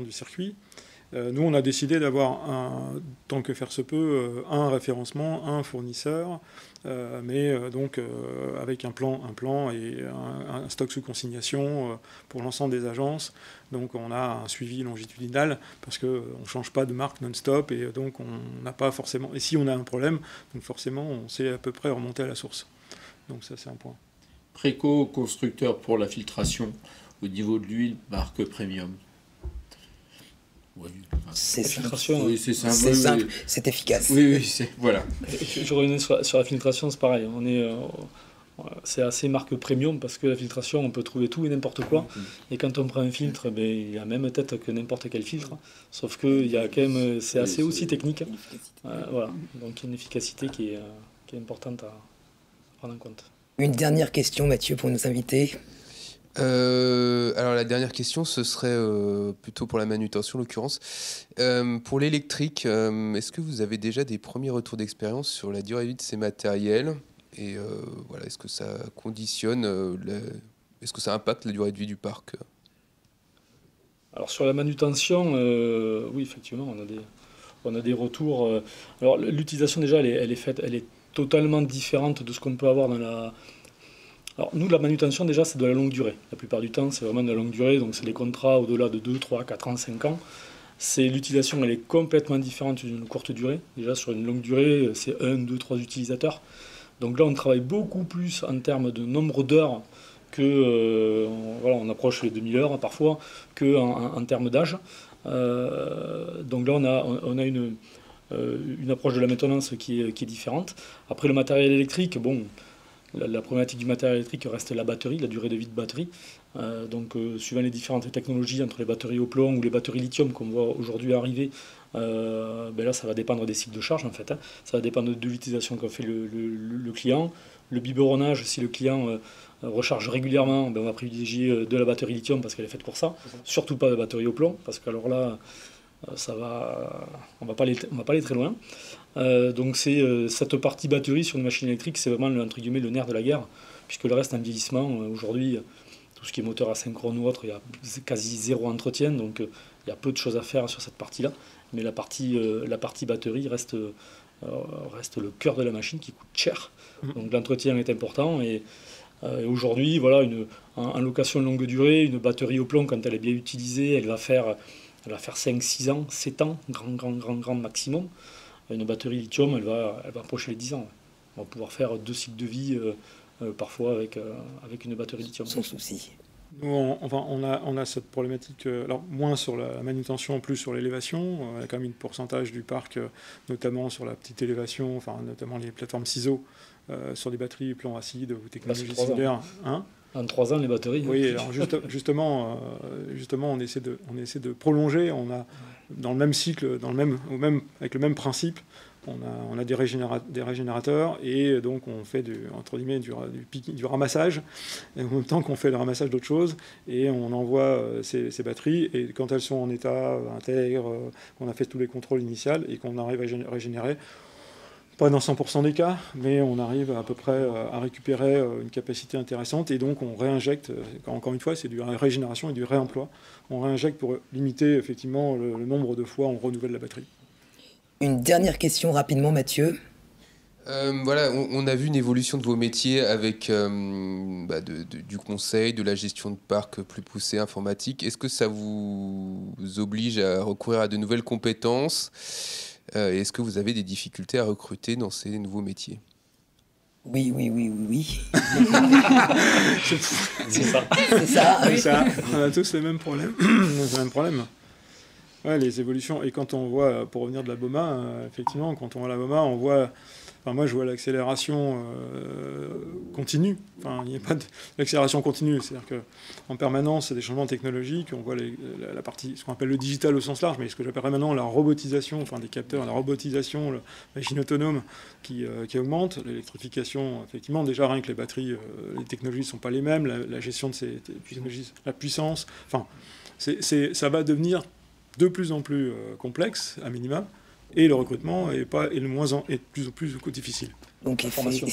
du circuit. Nous, on a décidé d'avoir, tant que faire se peut, un référencement, un fournisseur, donc avec un plan et un stock sous consignation pour l'ensemble des agences. Donc on a un suivi longitudinal parce qu'on ne change pas de marque non-stop et donc on n'a pas forcément... Et si on a un problème, donc forcément on sait à peu près remonter à la source. Donc ça, c'est un point. Préco, constructeur pour la filtration, au niveau de l'huile, marque premium. Oui, c'est simple, oui, c'est efficace. Oui, voilà. Je reviens sur la filtration, c'est pareil. C'est assez marque premium parce que la filtration, on peut trouver tout et n'importe quoi. Et quand on prend un filtre, il y a même tête que n'importe quel filtre. Sauf que il y a quand même, c'est assez aussi technique. Voilà. Donc il y a une efficacité qui est importante à prendre en compte. Une dernière question, Mathieu, pour nos invités. Alors la dernière question, ce serait plutôt pour la manutention en l'occurrence. Pour l'électrique, est-ce que vous avez déjà des premiers retours d'expérience sur la durée de vie de ces matériels? Et voilà, est-ce que ça conditionne, est-ce que ça impacte la durée de vie du parc? Alors sur la manutention, oui, effectivement, on a des retours. Alors l'utilisation déjà, elle est totalement différente de ce qu'on peut avoir dans la... Alors nous, la manutention déjà, c'est de la longue durée. La plupart du temps, c'est vraiment de la longue durée, donc c'est des contrats au-delà de 2, 3, 4 ans, 5 ans. L'utilisation, elle est complètement différente d'une courte durée. Déjà, sur une longue durée, c'est 1, 2, 3 utilisateurs. Donc là, on travaille beaucoup plus en termes de nombre d'heures que, voilà, on approche les 2000 heures parfois, qu'en termes d'âge. Donc là, on a une approche de la maintenance qui est différente. Après, le matériel électrique, bon... La problématique du matériel électrique reste la batterie, la durée de vie de batterie. Donc, suivant les différentes technologies, entre les batteries au plomb ou les batteries lithium qu'on voit aujourd'hui arriver, là, ça va dépendre des cycles de charge, en fait. Ça va dépendre de l'utilisation qu'en fait le client. Le biberonnage, si le client recharge régulièrement, on va privilégier de la batterie lithium parce qu'elle est faite pour ça. Surtout pas de batterie au plomb, parce qu'alors là, on va pas aller très loin. Donc c'est cette partie batterie sur une machine électrique, c'est vraiment entre guillemets le nerf de la guerre, puisque le reste en vieillissement, aujourd'hui, tout ce qui est moteur asynchrone ou autre, il y a quasi zéro entretien, donc il y a peu de choses à faire sur cette partie-là. Mais la partie batterie reste le cœur de la machine qui coûte cher. Donc l'entretien est important et aujourd'hui, voilà, en location longue durée, une batterie au plomb, quand elle est bien utilisée, elle va faire 5, 6 ans, 7 ans, grand maximum. Une batterie lithium, elle va approcher les 10 ans. On va pouvoir faire 2 cycles de vie parfois avec une batterie lithium. Sans souci. Nous, on a cette problématique, alors moins sur la manutention, plus sur l'élévation. On a quand même un pourcentage du parc, notamment sur la petite élévation, notamment les plateformes ciseaux, sur des batteries plomb acide ou technologie similaire. En 3 ans, les batteries. Oui, alors justement, on essaie de prolonger. On a dans le même cycle, avec le même principe, on a des régénérateurs et donc on fait entre guillemets du ramassage et en même temps qu'on fait le ramassage d'autres choses et on envoie ces batteries et quand elles sont en état intègre, qu'on a fait tous les contrôles initiaux et qu'on arrive à régénérer. Pas dans 100% des cas, mais on arrive à peu près à récupérer une capacité intéressante et donc on réinjecte, encore une fois c'est du régénération et du réemploi, on réinjecte pour limiter effectivement le nombre de fois où on renouvelle la batterie. Une dernière question rapidement, Mathieu. Voilà, on a vu une évolution de vos métiers avec du conseil, de la gestion de parc plus poussée, informatique. Est-ce que ça vous oblige à recourir à de nouvelles compétences ? Est-ce que vous avez des difficultés à recruter dans ces nouveaux métiers ? Oui. C'est ça. C'est ça. C'est ça. On a tous les mêmes problèmes. Ouais, les évolutions. Et quand on voit, pour revenir de la BOMA, effectivement, quand on voit la BOMA, on voit... Enfin, moi, je vois l'accélération continue. Enfin, il n'y a pas d'accélération continue. C'est-à-dire qu'en permanence, c'est des changements technologiques. On voit la partie, ce qu'on appelle le digital au sens large, mais ce que j'appellerais maintenant la robotisation, enfin des capteurs, la robotisation, la machine autonome qui augmente. L'électrification, effectivement, déjà rien que les batteries, les technologies ne sont pas les mêmes. La gestion de ces technologies, la puissance. Enfin, ça va devenir de plus en plus complexe, à minima. Et le recrutement est de plus en plus difficile. Donc la formation.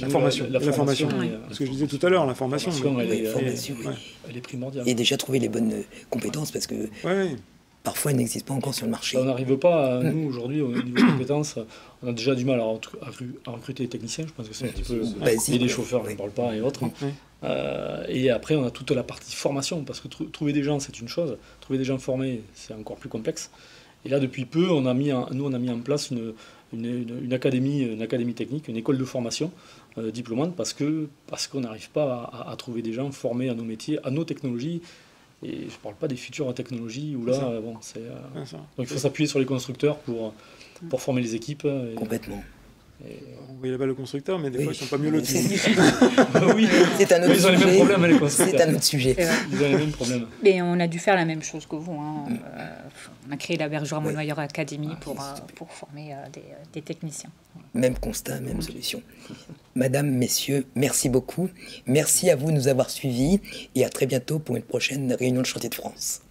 La formation. Ce que je disais tout à l'heure, la formation. Elle est primordiale. Et déjà trouver les bonnes compétences, parce que parfois elles n'existent pas encore sur le marché. On n'arrive pas, nous aujourd'hui, au niveau des compétences, on a déjà du mal à recruter des techniciens. Je pense que c'est un petit peu basique. Et des chauffeurs, je ne parle pas, et autres. Et après, on a toute la partie formation, parce que trouver des gens, c'est une chose. Trouver des gens formés, c'est encore plus complexe. Et là, depuis peu, on a mis en place une académie technique, une école de formation diplômante, parce qu'on n'arrive pas à trouver des gens formés à nos métiers, à nos technologies. Et je ne parle pas des futures technologies où là, donc il faut s'appuyer sur les constructeurs pour former les équipes. Complètement. On voyait là-bas le constructeur, mais des fois, ils sont pas mieux lotis. Oui, c'est un autre sujet. Ils ont les mêmes problèmes, les constructeurs. C'est un autre sujet. Ils ont les mêmes problèmes. Et on a dû faire la même chose que vous. On a créé la Bergeron Monnoyeur Academy pour former des techniciens. Même constat, même solution. Madame, messieurs, merci beaucoup. Merci à vous de nous avoir suivis et à très bientôt pour une prochaine réunion de Chantier de France.